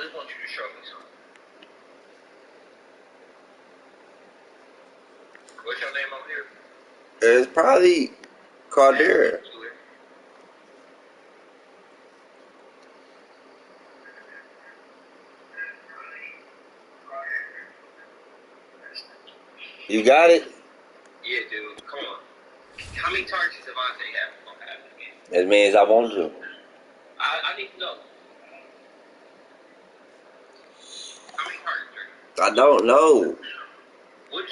just want you to show me something. What's your name over here? It's probably Caldera. You got it? Yeah, dude. Come on. How many targets does Devontae have? As many as I want to. I need to know. How many targets, Drake? I don't know. What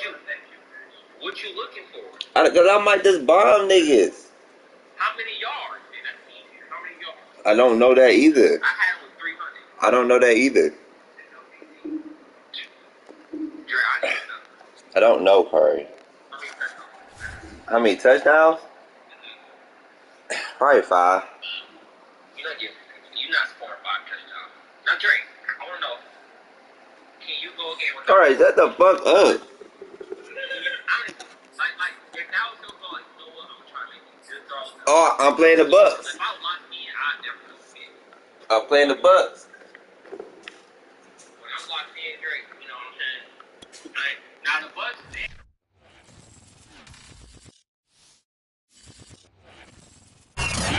you looking for? Because I might just bomb niggas. How many yards? How many yards? I don't know that either. I had with 300. I don't know that either. I don't know, Curry. How many touchdowns? Probably 5. You're not scoring 5 touchdowns. Now, Drake, I want to know. Can you go again with All right, shut the fuck up. If that was your goal, you know what? I'm trying to make you good throws. Oh, I'm playing the Bucks. If I was locked in, I'd definitely win. I'm playing the Bucks. When I'm locked in, Drake, you know what I'm saying? Now the Bucks, man.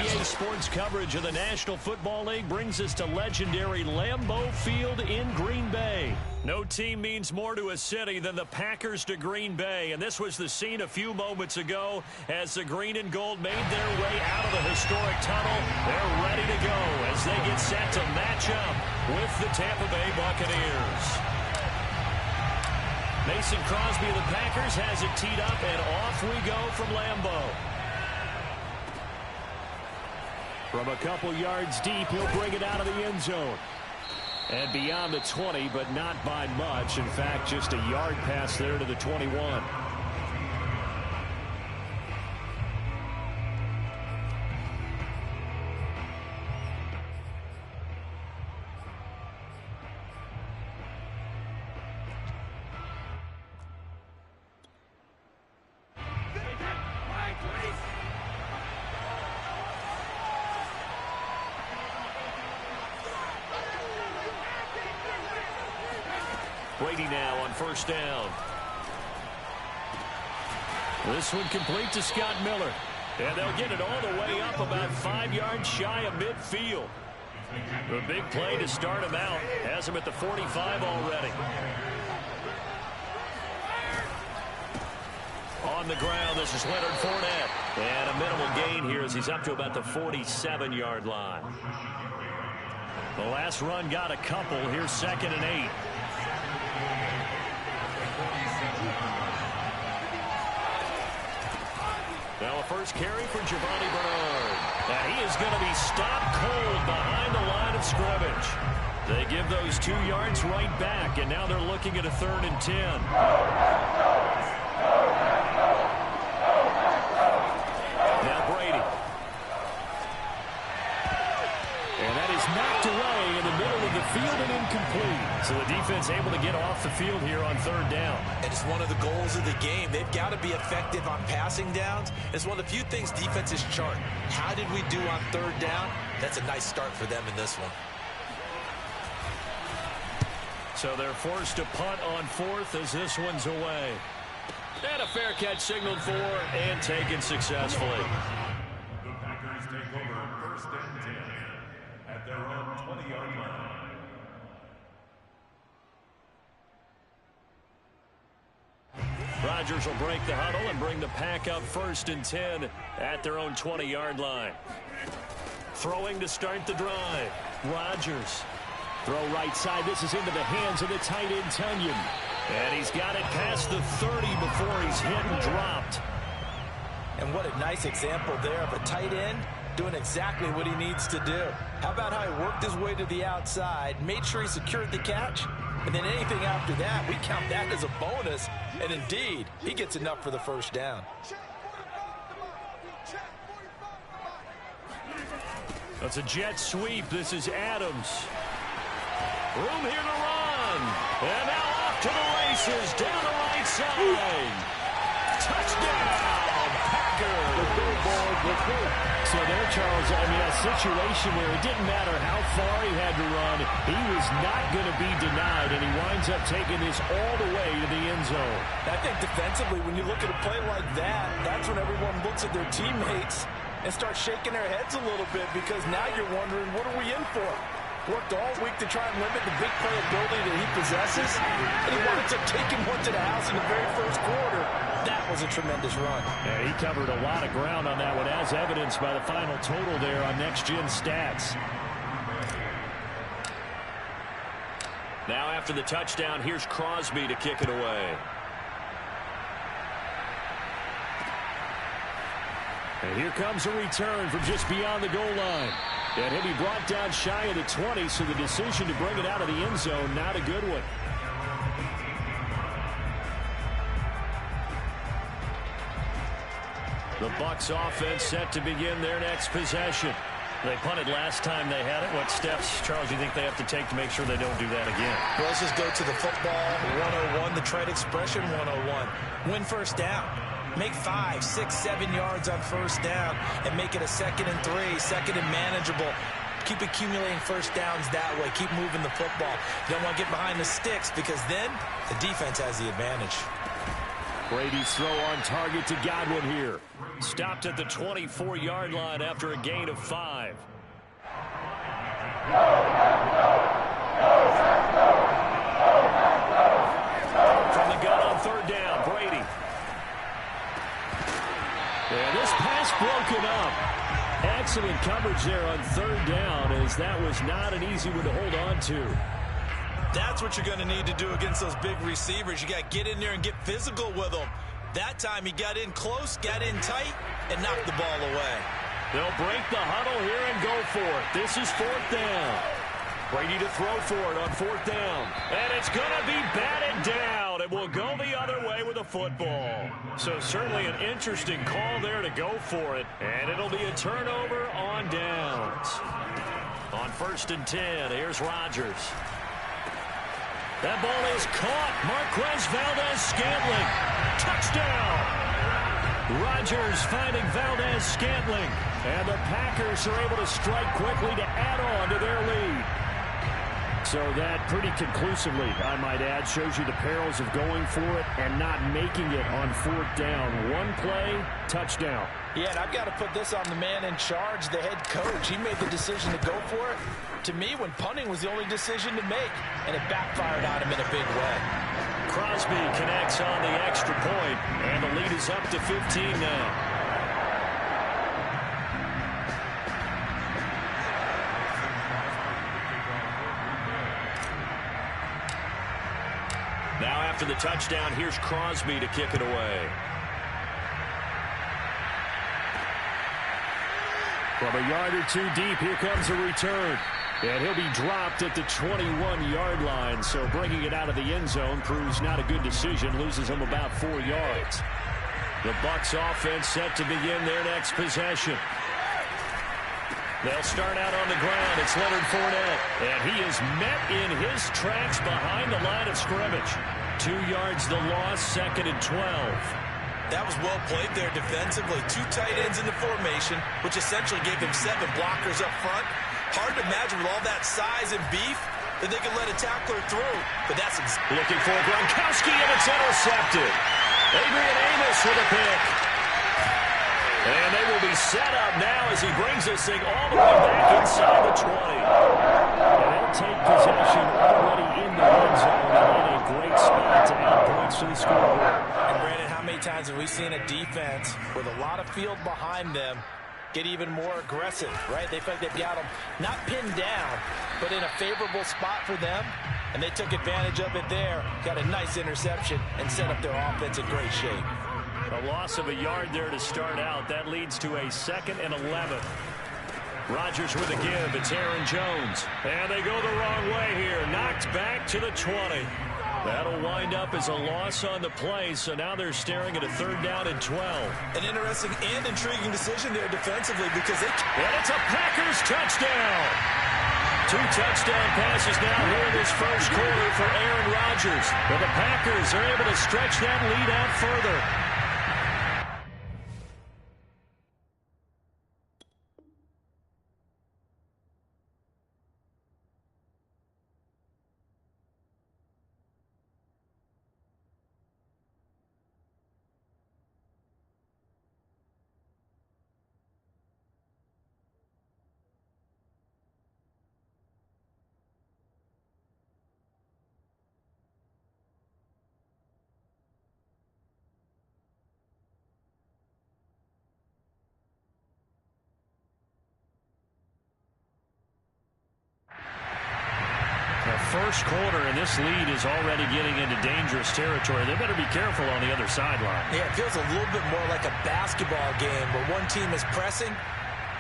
EA Sports coverage of the National Football League brings us to legendary Lambeau Field in Green Bay. No team means more to a city than the Packers to Green Bay, and this was the scene a few moments ago as the green and gold made their way out of the historic tunnel. They're ready to go as they get set to match up with the Tampa Bay Buccaneers. Mason Crosby of the Packers has it teed up, and off we go from Lambeau. From a couple yards deep, he'll bring it out of the end zone. And beyond the 20, but not by much. In fact, just a yard pass there to the 21. Brady now on first down. This one complete to Scott Miller. And they'll get it all the way up about 5 yards shy of midfield. The big play to start him out has him at the 45 already. On the ground, this is Leonard Fournette. And a minimal gain here as he's up to about the 47-yard line. The last run got a couple. Here's 2nd and 8. Now a first carry for Giovanni Bernard. And he is going to be stopped cold behind the line of scrimmage. They give those 2 yards right back, and now they're looking at a 3rd and 10. Now Brady. And that is knocked away in the middle of the field and incomplete. So the defense able to get off the field here on 3rd down. And it's one of the goals of the game. They've got to be effective on passing downs. It's one of the few things defenses chart. How did we do on 3rd down? That's a nice start for them in this one. So they're forced to punt on 4th as this one's away. And a fair catch signaled for and taken successfully. The Packers take over 1st and 10 at their own 20-yard line. Rodgers will break the huddle and bring the pack up 1st and 10 at their own 20-yard line. Throwing to start the drive. Rodgers. Throw right side. This is into the hands of the tight end, Tunyon. And he's got it past the 30 before he's hit and dropped. And what a nice example there of a tight end doing exactly what he needs to do. How about how he worked his way to the outside, made sure he secured the catch, and then anything after that, we count that as a bonus. And indeed, he gets enough for the 1st down. That's a jet sweep. This is Adams. Room here to run. And now off to the races down the right side. Touchdown, Packers. So there, Charles, I mean, a situation where it didn't matter how far he had to run, he was not going to be denied, and he winds up taking this all the way to the end zone. I think defensively, when you look at a play like that, that's when everyone looks at their teammates and starts shaking their heads a little bit, because now you're wondering, what are we in for? Worked all week to try and limit the big play ability that he possesses, and he winds up taking one to the house in the very first quarter. That was a tremendous run. Yeah, he covered a lot of ground on that one, as evidenced by the final total there on Next Gen Stats. Now after the touchdown, here's Crosby to kick it away. And here comes a return from just beyond the goal line. And he'll be brought down shy of the 20, so the decision to bring it out of the end zone, not a good one. The Bucs offense set to begin their next possession. They punted last time they had it. What steps, Charles, do you think they have to take to make sure they don't do that again? Well, let's just go to the football 101, the trade expression 101. Win first down. Make 5, 6, 7 yards on first down and make it a 2nd and 3, 2nd and manageable. Keep accumulating first downs that way. Keep moving the football. You don't want to get behind the sticks, because then the defense has the advantage. Brady's throw on target to Godwin here. Stopped at the 24-yard line after a gain of 5. From the gun on third down, Brady. And this pass broken up. Excellent coverage there on third down, as that was not an easy one to hold on to. That's what you're going to need to do against those big receivers. You got to get in there and get physical with them. That time he got in close, got in tight, and knocked the ball away. They'll break the huddle here and go for it. This is fourth down. Brady to throw for it on fourth down. And it's going to be batted down. It will go the other way with a football. So certainly an interesting call there to go for it. And it'll be a turnover on downs. On 1st and 10, here's Rodgers. That ball is caught. Marquez Valdez-Scantling. Touchdown. Rodgers finding Valdez-Scantling. And the Packers are able to strike quickly to add on to their lead. So that pretty conclusively, I might add, shows you the perils of going for it and not making it on fourth down. One play, touchdown. Yeah, and I've got to put this on the man in charge, the head coach. He made the decision to go for it. To me, when punting was the only decision to make, and it backfired on him in a big way. Crosby connects on the extra point, and the lead is up to 15 now. Now after the touchdown, here's Crosby to kick it away. From a yard or two deep, here comes a return. And he'll be dropped at the 21-yard line, so bringing it out of the end zone proves not a good decision, loses him about 4 yards. The Bucs offense set to begin their next possession. They'll start out on the ground. It's Leonard Fournette, and he is met in his tracks behind the line of scrimmage. 2 yards the loss, 2nd and 12. That was well played there defensively. 2 tight ends in the formation, which essentially gave them 7 blockers up front. Hard to imagine with all that size and beef that they could let a tackler through. But that's looking for Gronkowski, and it's intercepted. Adrian Amos with a pick. And they will be set up now as he brings this thing all the way back inside the 20. And they'll take possession already in the red zone and in a great spot to add points to the scoreboard. And Brandon, how many times have we seen a defense with a lot of field behind them get even more aggressive, right? They feel like they've got them not pinned down, but in a favorable spot for them, and they took advantage of it there, got a nice interception, and set up their offense in great shape. A loss of a yard there to start out. That leads to a 2nd and 11. Rodgers with a give. It's Aaron Jones. And they go the wrong way here. Knocked back to the 20. That'll wind up as a loss on the play, so now they're staring at a 3rd down and 12. An interesting and intriguing decision there defensively, because they... And it's a Packers touchdown! 2 touchdown passes now here in this first quarter for Aaron Rodgers. But the Packers are able to stretch that lead out further. first quarter, and this lead is already getting into dangerous territory. They better be careful on the other sideline. Yeah, it feels a little bit more like a basketball game where one team is pressing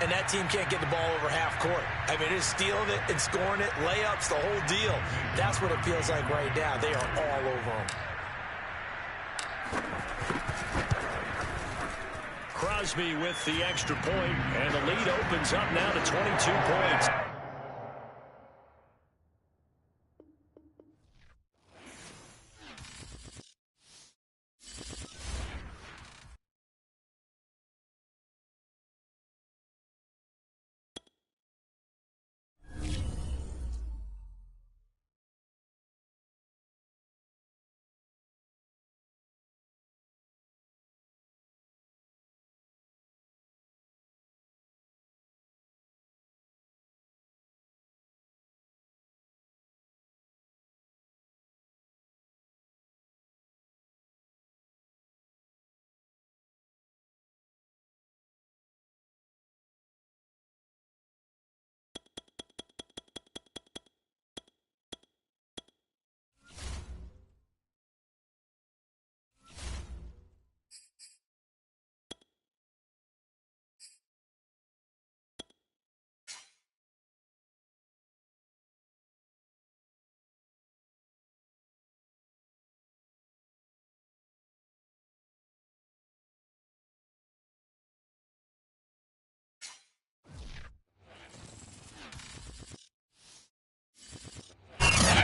and that team can't get the ball over half court. I mean, they're stealing it and scoring it, layups, the whole deal. That's what it feels like right now. They are all over them. Crosby with the extra point, and the lead opens up now to 22 points.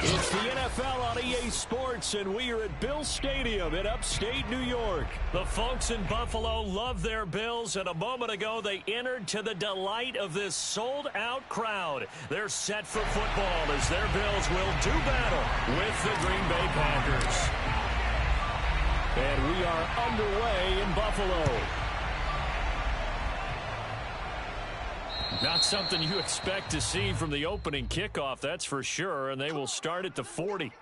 It's the NFL on EA Sports, and we are at Bill Stadium in upstate New York. The folks in Buffalo love their Bills, and a moment ago they entered to the delight of this sold-out crowd. They're set for football as their Bills will do battle with the Green Bay Packers. And we are underway in Buffalo. Not something you expect to see from the opening kickoff, that's for sure, and they will start at the 40.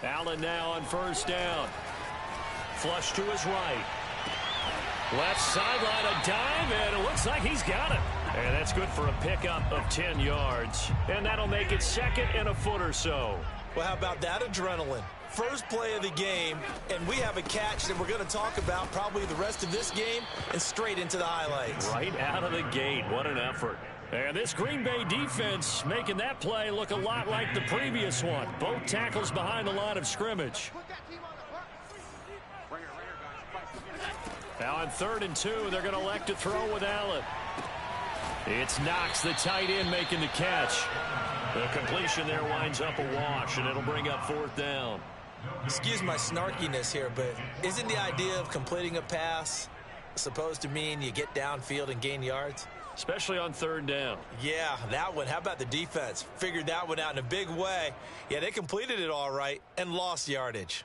Allen now on first down. Flush to his right. Left sideline, a dive, and it looks like he's got it. And that's good for a pickup of 10 yards. And that'll make it second and a foot or so. Well, how about that adrenaline? First play of the game, and we have a catch that we're going to talk about probably the rest of this game and straight into the highlights. Right out of the gate. What an effort. And this Green Bay defense making that play look a lot like the previous one. Both tackles behind the line of scrimmage. Now on 3rd and 2, they're going to elect to throw with Allen. It's Knox, the tight end, making the catch. The completion there winds up a wash, and it'll bring up 4th down. Excuse my snarkiness here, but isn't the idea of completing a pass supposed to mean you get downfield and gain yards? Especially on 3rd down. Yeah, that one. How about the defense? Figured that one out in a big way. Yeah, they completed it all right and lost yardage.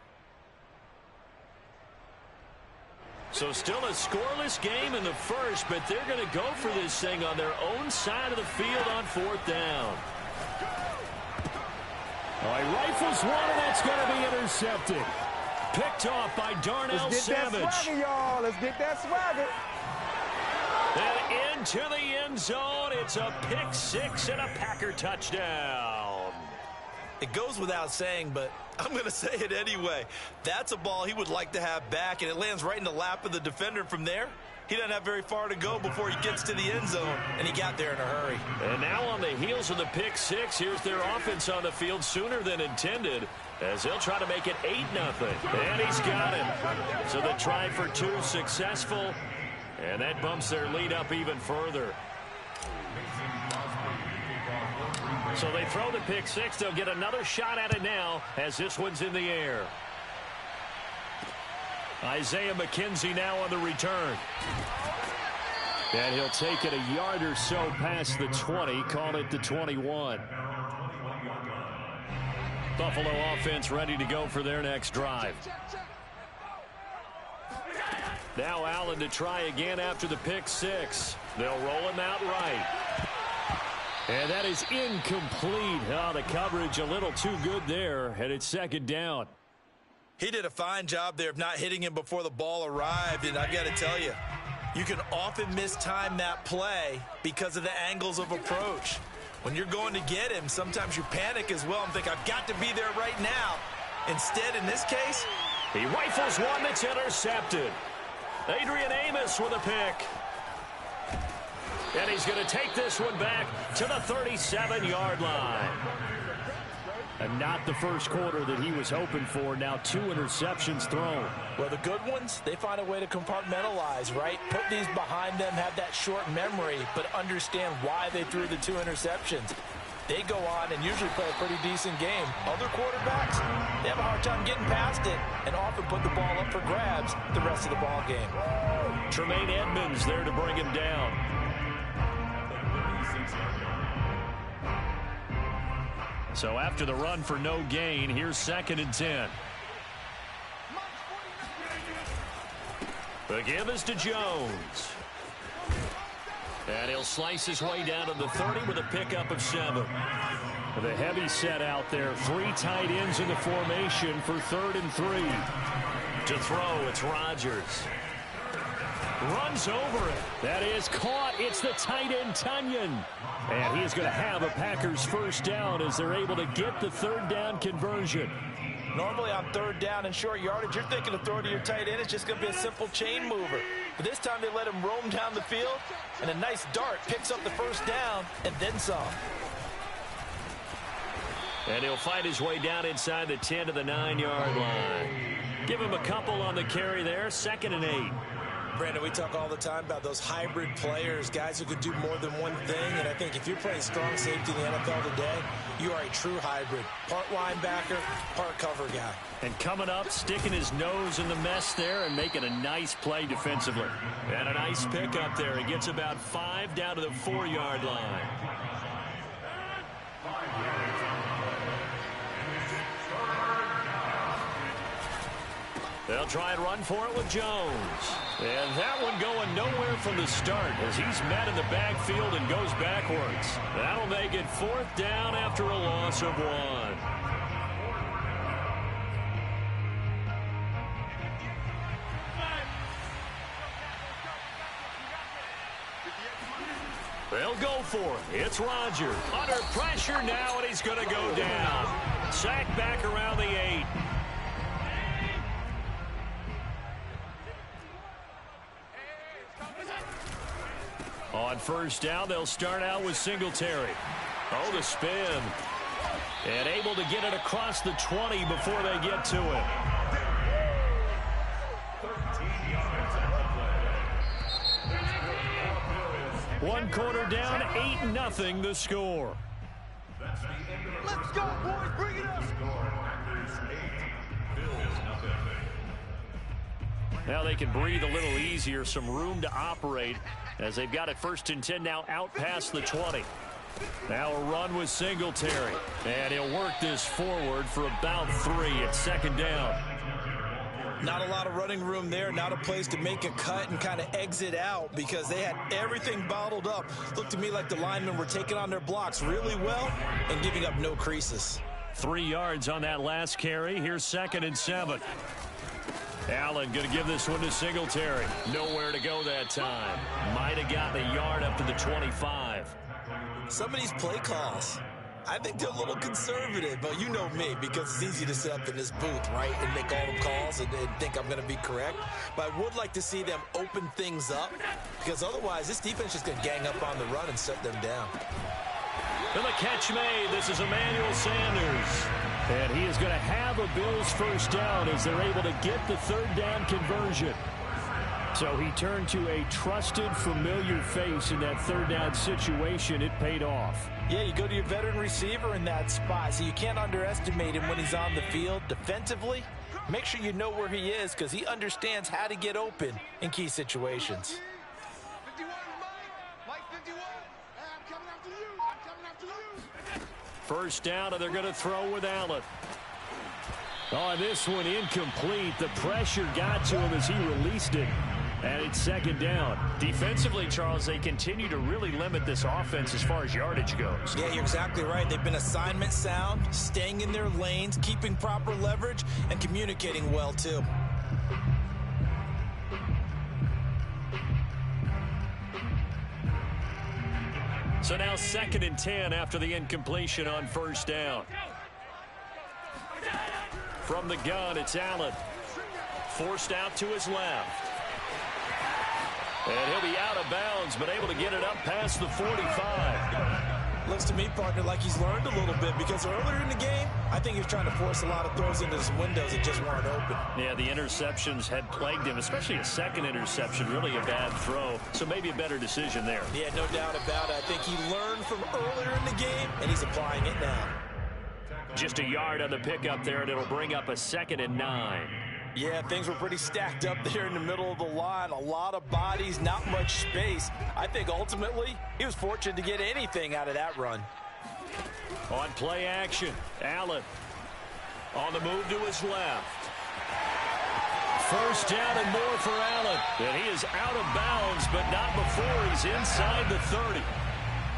So still a scoreless game in the first, but they're going to go for this thing on their own side of the field on 4th down. All right, rifles one, and that's going to be intercepted. Picked off by Darnell Savage. Let's get that swagger, y'all. Let's get that swagger. And into the end zone. It's a pick six and a Packer touchdown. It goes without saying, but I'm going to say it anyway. That's a ball he would like to have back, and it lands right in the lap of the defender. From there, he doesn't have very far to go before he gets to the end zone, and he got there in a hurry. And now on the heels of the pick six, here's their offense on the field sooner than intended, as they'll try to make it 8-0. And he's got it. So the try for two successful, and that bumps their lead up even further. So they throw the pick six. They'll get another shot at it now as this one's in the air. Isaiah McKenzie now on the return. And he'll take it a yard or so past the 20, call it the 21. Buffalo offense ready to go for their next drive. Now Allen to try again after the pick six. They'll roll him out right. And that is incomplete. Oh, the coverage a little too good there, and it's second down. He did a fine job there of not hitting him before the ball arrived, and I've got to tell you, you can often mistime that play because of the angles of approach. When you're going to get him, sometimes you panic as well and think, I've got to be there right now. Instead, in this case, he rifles one that's intercepted. Adrian Amos with a pick. And he's going to take this one back to the 37-yard line. And not the first quarter that he was hoping for. Now 2 interceptions thrown. Well, the good ones, they find a way to compartmentalize, right? Put these behind them, have that short memory, but understand why they threw the 2 interceptions. They go on and usually play a pretty decent game. Other quarterbacks, they have a hard time getting past it and often put the ball up for grabs the rest of the ball game. Tremaine Edmonds there to bring him down. So after the run for no gain, here's 2nd and 10. The give is to Jones. And he'll slice his way down to the 30 with a pickup of 7. The heavy set out there. 3 tight ends in the formation for 3rd and 3. To throw, it's Rodgers. Runs over it. That is caught. It's the tight end, Tunyon. And he's going to have a Packers first down as they're able to get the 3rd down conversion. Normally on 3rd down and short yardage, you're thinking of throwing to your tight end. It's just going to be a simple chain mover. But this time they let him roam down the field, and a nice dart picks up the first down and then some. And he'll fight his way down inside the 10 to the 9-yard line. Give him a couple on the carry there. 2nd and 8. Brandon, we talk all the time about those hybrid players, guys who could do more than one thing, and I think if you're playing strong safety in the NFL today, you are a true hybrid. Part linebacker, part cover guy. And coming up, sticking his nose in the mess there and making a nice play defensively. And a nice pick up there. He gets about 5 down to the 4-yard line. They'll try and run for it with Jones. And that one going nowhere from the start as he's met in the backfield and goes backwards. That'll make it 4th down after a loss of 1. They'll go for it. It's Rodgers. Under pressure now, and he's going to go down. Sacked back around the 8. On first down, they'll start out with Singletary. Oh, the spin. And able to get it across the 20 before they get to it. 1 quarter down, 8-0 the score. Let's go, boys. Bring it up. Now they can breathe a little easier, some room to operate as they've got it 1st and 10 now out past the 20. Now a run with Singletary. And he'll work this forward for about 3 at 2nd down. Not a lot of running room there, not a place to make a cut and kind of exit out because they had everything bottled up. Looked to me like the linemen were taking on their blocks really well and giving up no creases. 3 yards on that last carry. Here's 2nd and 7. Allen going to give this one to Singletary. Nowhere to go that time. Might have gotten a yard up to the 25. Some of these play calls, I think they're a little conservative, but you know me, because it's easy to sit up in this booth, right, and make all the calls and think I'm going to be correct. But I would like to see them open things up, because otherwise this defense is going to gang up on the run and shut them down. And the catch made. This is Emmanuel Sanders. And he is going to have a Bills first down as they're able to get the 3rd down conversion. So he turned to a trusted, familiar face in that 3rd down situation. It paid off. Yeah, you go to your veteran receiver in that spot, so you can't underestimate him when he's on the field. Defensively, Make sure you know where he is because he understands how to get open in key situations. 51 Mike 51. I'm coming after you. I'm coming after you. First down, and they're going to throw with Allen. Oh, this one incomplete. The pressure got to him as he released it. And it's second down. Defensively, Charles, they continue to really limit this offense as far as yardage goes. Yeah, you're exactly right. They've been assignment sound, staying in their lanes, keeping proper leverage, and communicating well, too. So now 2nd and 10 after the incompletion on first down. From the gun, it's Allen. Forced out to his left. And he'll be out of bounds, but able to get it up past the 45. Looks to me, partner, like he's learned a little bit because earlier in the game, I think he was trying to force a lot of throws into some windows that just weren't open. Yeah, the interceptions had plagued him, especially a second interception, really a bad throw. So maybe a better decision there. Yeah, no doubt about it. I think he learned from earlier in the game, and he's applying it now. Just a yard on the pickup there, and it'll bring up a 2nd and 9. Yeah, things were pretty stacked up there in the middle of the line. A lot of bodies, not much space. I think ultimately he was fortunate to get anything out of that run. On play action, Allen on the move to his left. First down and more for Allen. And he is out of bounds, but not before he's inside the 30.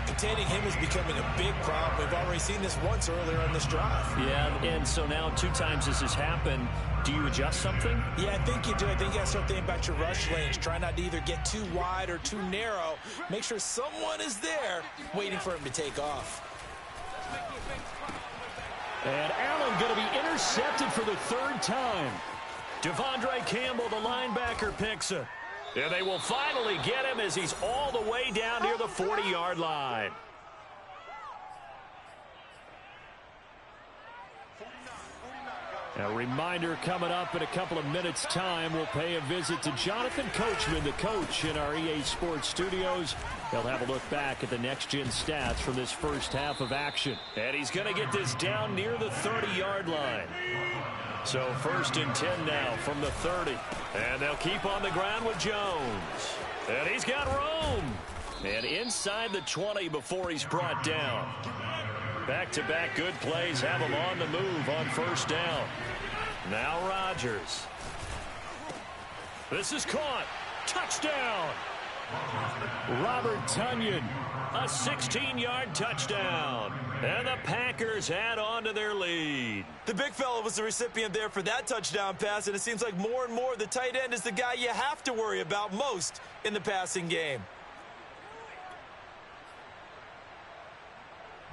Containing him is becoming a big problem. We've already seen this once earlier on this drive. Yeah, and so now 2 times this has happened. Do you adjust something? Yeah, I think you do. I think you got to start thinking about your rush lanes. Try not to either get too wide or too narrow. Make sure someone is there waiting for him to take off. And Allen going to be intercepted for the 3rd time. Devondre Campbell, the linebacker, picks it. And they will finally get him as he's all the way down near the 40-yard line. A reminder coming up in a couple of minutes' time. We'll pay a visit to Jonathan Coachman, the coach in our EA Sports studios. He'll have a look back at the next-gen stats from this first half of action. And he's going to get this down near the 30-yard line. So 1st and 10 now from the 30. And they'll keep on the ground with Jones. And he's got room. And inside the 20 before he's brought down. Back-to-back good plays have him on the move on first down. Now Rodgers. This is caught. Touchdown. Robert Tonyan. A 16-yard touchdown. And the Packers add on to their lead. The big fella was the recipient there for that touchdown pass, and it seems like more and more the tight end is the guy you have to worry about most in the passing game.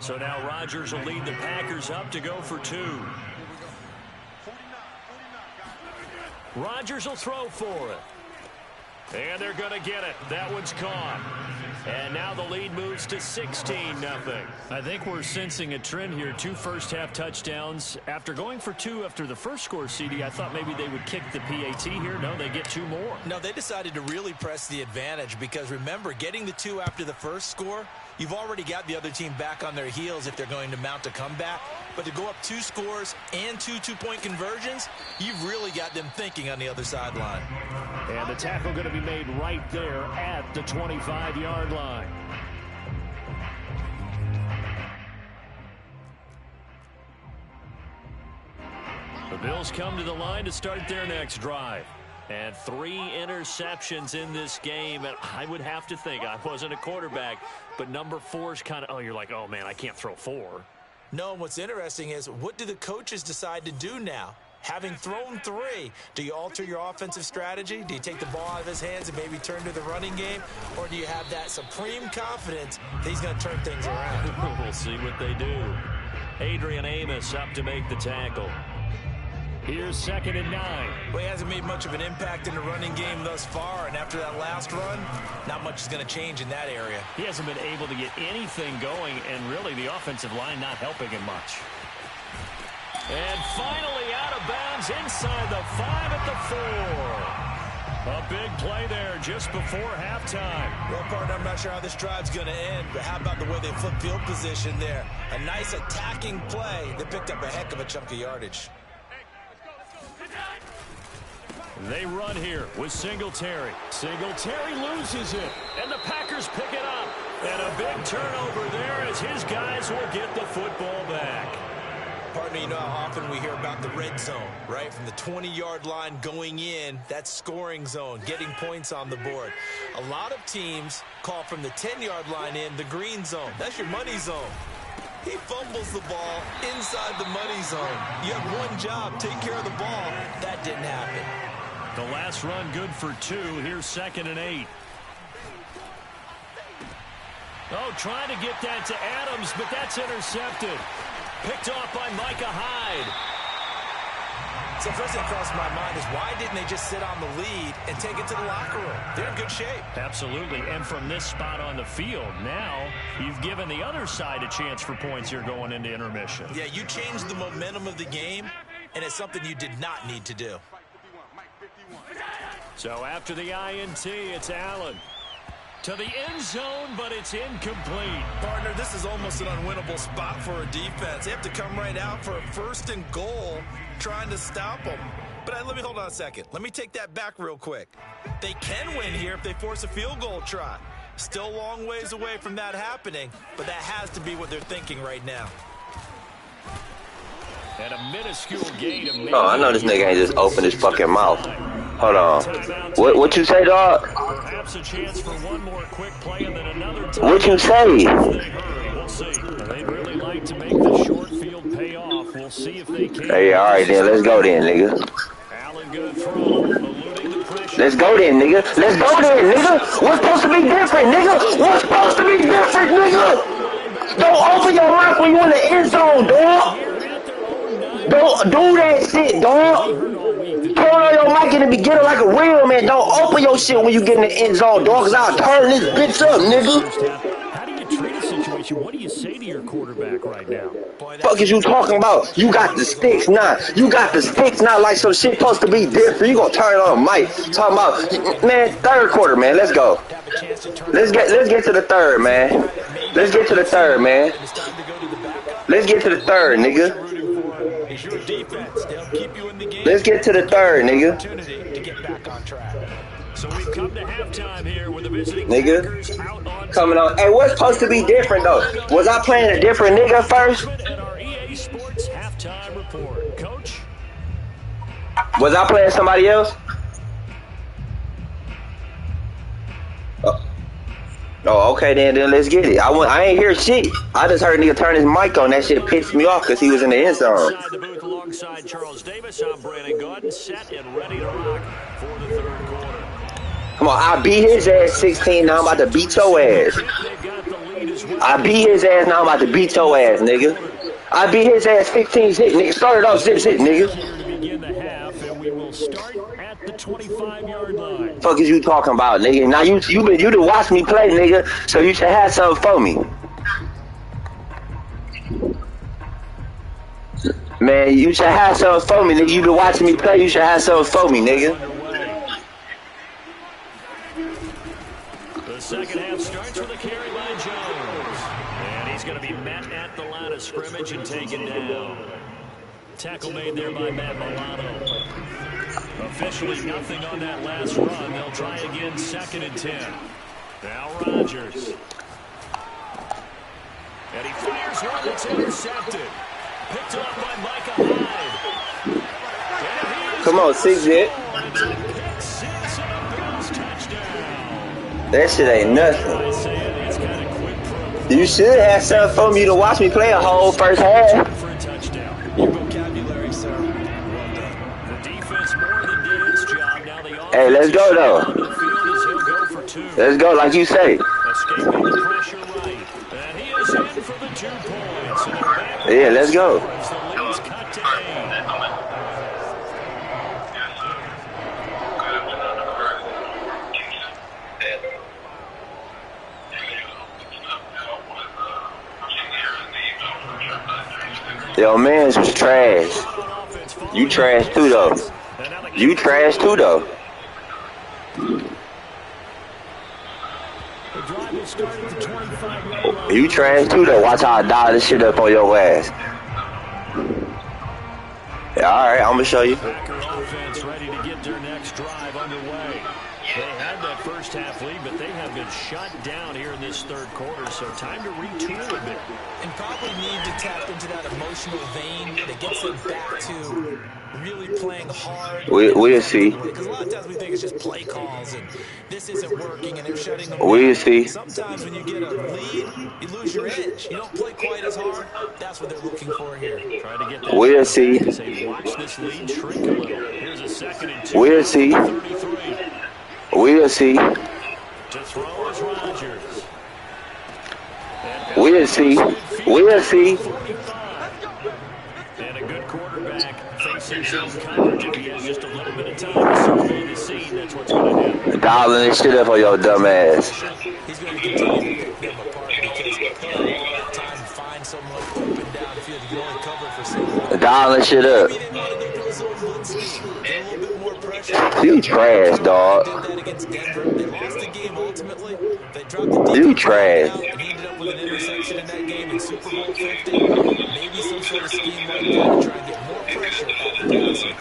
So now Rodgers will lead the Packers up to go for 2. Rodgers will throw for it. And they're going to get it. That one's caught. And now the lead moves to 16-0. I think we're sensing a trend here. 2 first-half touchdowns. After going for 2 after the first score, CD, I thought maybe they would kick the PAT here. No, they get 2 more. No, they decided to really press the advantage because, remember, getting the 2 after the first score, you've already got the other team back on their heels if they're going to mount a comeback. But to go up 2 scores and 2 two-point conversions, you've really got them thinking on the other sideline. And the tackle going to be made right there at the 25-yard line. The Bills come to the line to start their next drive. And 3 interceptions in this game. And I would have to think, I wasn't a quarterback, but number 4 is kind of, oh, you're like, oh, man, I can't throw 4. No, what's interesting is what do the coaches decide to do now? Having thrown 3, do you alter your offensive strategy? Do you take the ball out of his hands and maybe turn to the running game? Or do you have that supreme confidence that he's going to turn things around? We'll see what they do. Adrian Amos up to make the tackle. Here's 2nd and 9. Well, he hasn't made much of an impact in the running game thus far, and after that last run, not much is going to change in that area. He hasn't been able to get anything going, and really the offensive line not helping him much. And finally out of bounds inside the 5 at the 4. A big play there just before halftime. Well, partner, I'm not sure how this drive's going to end, but how about the way they flipped field position there? A nice attacking play that picked up a heck of a chunk of yardage. They run here with Singletary. Singletary loses it, and the Packers pick it up. And a big turnover there as his guys will get the football back. Partner, you know how often we hear about the red zone, right? From the 20-yard line going in, that's scoring zone, getting points on the board. A lot of teams call from the 10-yard line in the green zone. That's your money zone. He fumbles the ball inside the money zone. You have one job, take care of the ball. That didn't happen. The last run good for 2. Here's 2nd and 8. Oh, trying to get that to Adams, but that's intercepted. Picked off by Micah Hyde. So first thing crossed my mind is why didn't they just sit on the lead and take it to the locker room? They're in good shape. Absolutely, and from this spot on the field, now you've given the other side a chance for points here going into intermission. Yeah, you changed the momentum of the game, and it's something you did not need to do. So after the INT, it's Allen. To the end zone, but it's incomplete. Partner, this is almost an unwinnable spot for a defense. They have to come right out for a 1st and goal, trying to stop them. But let me hold on a second. Let me take that back real quick. They can win here if they force a field goal try. Still a long ways away from that happening, but that has to be what they're thinking right now. And a minuscule gain of Oh, I know this nigga ain't just open his fucking mouth. Hold on. What you say, dog? Perhaps a chance for one more quick play and then another time. What you say? We'll see. They'd really like to make the short field pay off. We'll see if they can. Hey, all right then. Let's go then, nigga. Allen gonna throw, eluding the pressure. Let's go then, nigga. Let's go then, nigga. What's supposed to be different, nigga? What's supposed to be different, nigga? Don't open your mouth when you in the end zone, dog. Don't do that shit, dog. Turn on your mic in the beginning like a real man. Don't open your shit when you get in the end zone, dog, because I'll turn this bitch up, nigga. How do you treat a situation? What do you say to your quarterback right now? Fuck is you talking about? You got the sticks now. You got the sticks now like some shit supposed to be different. You gonna turn it on the mic. Talking about, man, 3rd quarter, man. Let's go. Let's get to the 3rd, man. Let's get to the 3rd, man. Let's get to the 3rd, nigga. Let's get to the 3rd, nigga. So we've come to halftime here with the visiting nigga out on coming on. Hey, what's supposed to be different though? Was I playing a different nigga first? at our EA Sports halftime report. Coach? Was I playing somebody else? Oh, okay then let's get it. I ain't hear shit. I just heard nigga turn his mic on. That shit pissed me off because he was in the end zone. Inside the booth alongside Charles Davis, I'm Brandon Gordon, set and ready to rock for the 3rd quarter. Come on, I beat his ass 16, now I'm about to beat your ass. I beat his ass, now I'm about to beat your ass, nigga. I beat his ass 15 zip, nigga. Started off zip, nigga. Here to begin the half, and we will start at the 25-yard line. Fuck is you talking about, nigga? Now you to watch me play, nigga, so you should have something for me. Man, you should have something for me, nigga. You been watching me play, you should have something for me, nigga. The second half starts with a carry by Jones. And he's going to be met at the line of scrimmage and taken down. Tackle made there by Matt Milano. Officially nothing on that last run. They'll try again 2nd and 10. Now Rodgers. And he fires one that's intercepted. Picked off by Micah Hyde. Come on, 6-zip. That shit ain't nothing. You should have something for me to watch me play a whole first half. Your vocabulary, sir. Well done. The defense more than did its job. Now the offense Hey, let's go though. go for 2. Let's go, like you say. Escaping the pressure right. And he is in for the 2 points. Yeah, let's go. The lead's cut to 8. Yo, mans was trash. You trash too, though. You trash too, though. You trash too, though. Watch how I dial this shit up on your ass. Yeah, all right, I'm gonna show you. Packer offense ready to get their next drive underway. They had that first half lead, but they have been shut down here in this third quarter, so time to retool a bit. And probably need to tap into that emotional vein that gets them back to really playing hard. We'll see. Because a lot of times we think it's just play calls and this isn't working and they're shutting them We'll down. see. Sometimes when you get a lead, you lose your edge. You don't play quite as hard. That's what they're looking for here. Try to get that. We'll see. Say, watch this lead shrink a little. Here's a 2nd and 2. We'll see. 33. We'll see. To throw is Rodgers. We'll see. We'll see. And a good quarterback facing some coverage. If he has just a little bit of time to survey the scene, that's what's going to happen. Dialing this shit up for your dumb ass. He's going to continue to pick them apart because he'll have all that time to find someone open downfield. You can only cover for so long. Dialing shit up. Maybe they wanted to go zone blitz scheme. Get a little bit more pressure. You trash, dog. Did that against Denver. They lost the game ultimately. They dropped the You defense trash. out and he ended up with an interception in that game in Super Bowl 50. Maybe some sort of scheme like that to try and get more pressure at the passer.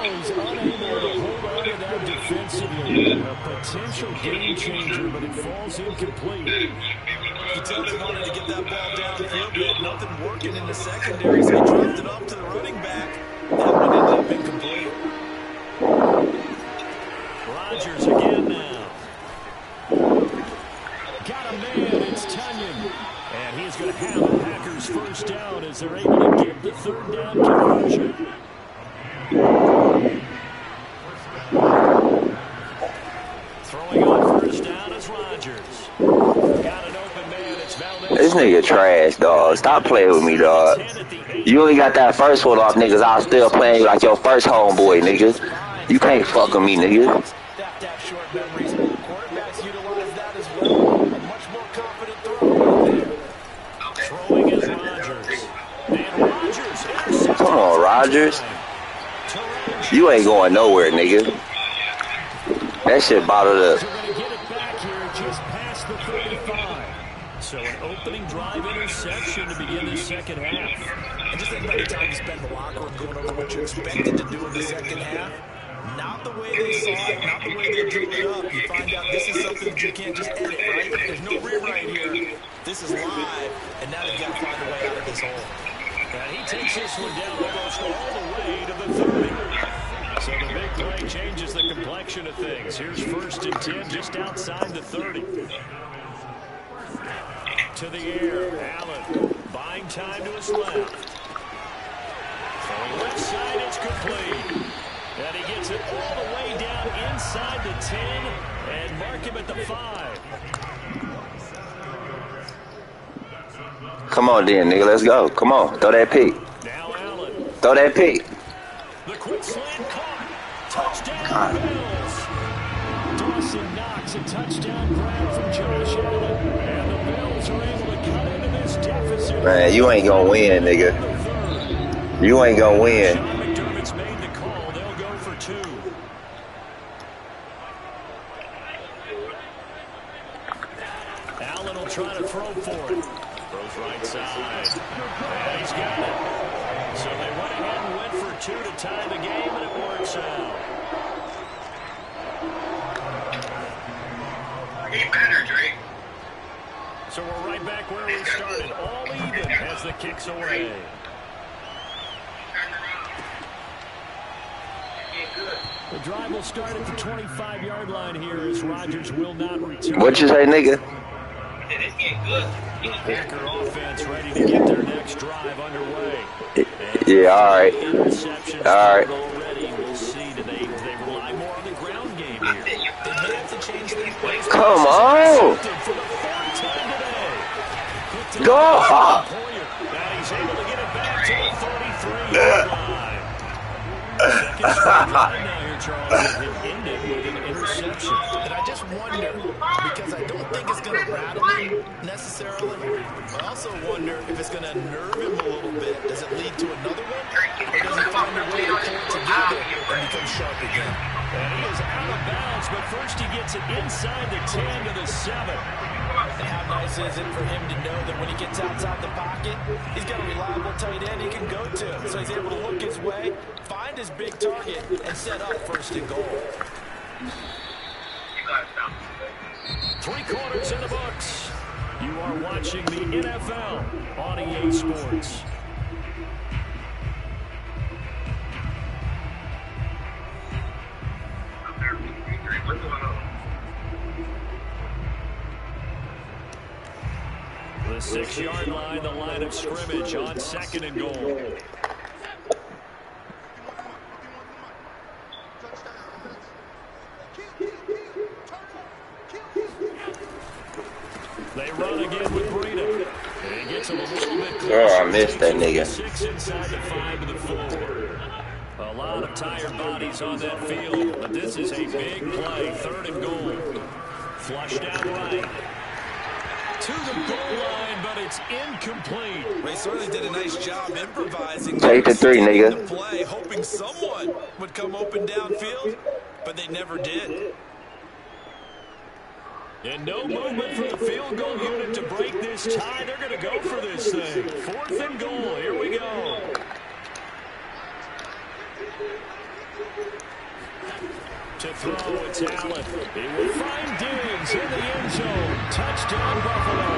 He's unable to hold on to that defensively. A potential game changer, but it falls incomplete. You can tell they wanted to get that ball downfield. They had nothing working in the secondary, so he dropped it off to the running back. That one ended up incomplete. Rodgers again now. Got a man, it's Tunyon. And he's going to have the Packers first down as they're able to get the 3rd down conversion. Throwing on first down is Rodgers. Got an open man, it's Valdez. This nigga trash, dog. Stop playing with me, dog. You only got that first one off, niggas. I was still playing like your first homeboy, nigga. You can't fuck with me, nigga. Tap short memories. Quarterbacks utilize that as well. A much more confident throw right there. Throwing is Rodgers. And Rodgers intercepted. Come on, Rodgers. You ain't going nowhere, nigga. That shit bottled up. They're going to get it back here just past the 35. So an opening drive interception to begin the second half. And just think about the time you spend in the locker room going over what you expected to do in the second half. Not the way they saw it, not the way they drew it up. You find out this is something that you can't just edit, right? There's no rewrite here. This is live, and now they've got to find a way out of this hole. And he takes this one down almost all the way to the 30. So the big play changes the complexion of things. Here's 1st and 10 just outside the 30. To the air, Allen buying time to his left. From the left side, it's complete. And he gets it all the way down inside the 10 and mark him at the 5. Come on, then, nigga. Let's go. Come on. Throw that pick. Now Allen. Throw that pick. The quick slant caught. Touchdown, Bills. Dawson Knox, a touchdown grab from Josh Allen. And the Bills are able to cut into this deficit. Man, you ain't gonna win, nigga. You ain't gonna win. Sean McDermott's made the call. They'll go for 2. Allen will try to throw for it. Throws right side. And he's got it. So they went ahead and went for 2 to tie the game, and it works out. Get better, Drake. So we're right back where we started. All even as the kick's away. The drive will start at the 25-yard line here as Rodgers will not return. What you say, nigga? It's getting good. The Packer offense ready to get their next drive underway. Yeah, all right. Interceptions All right. already. We'll see. Do they rely more on the ground game here? They may have to change things. Come on. For the 4th time today. Go. And he's able to get it back to the 33-yard line. Second straight drive now here, Charles. It ended with an interception. And I just wonder, because I don't think it's going to rattle him necessarily. I also wonder if it's going to nerve him a little bit. Does it lead to another one? Or does he find a way to pull it together and become sharp again? And he is out of bounds, but first he gets gets it inside the 10 to the 7. And how nice is it for him to know that when he gets outside the pocket, he's got a reliable tight end he can go to. So he's able to look his way, find his big target, and set up first and goal. You got to stop. 3 quarters in the books. You are watching the NFL on EA Sports. What's going on? The 6-yard line, the line of scrimmage on 2nd and goal. They run again with Breida. And he gets him a little bit closer. Oh, I missed that nigga. 6 inside the 5 to the 4. A lot of tired bodies on that field, but this is a big play. 3rd and goal. Flushed out right. To the goal line, but it's incomplete. They certainly did a nice job improvising. Take the 3, nigga. The play, hoping someone would come open downfield, but they never did. And no movement for the field goal unit to break this tie. They're going to go for this thing. 4th and goal. Here we go. To throw, it's Allen. He will find Diggs in the end zone. Touchdown, Buffalo.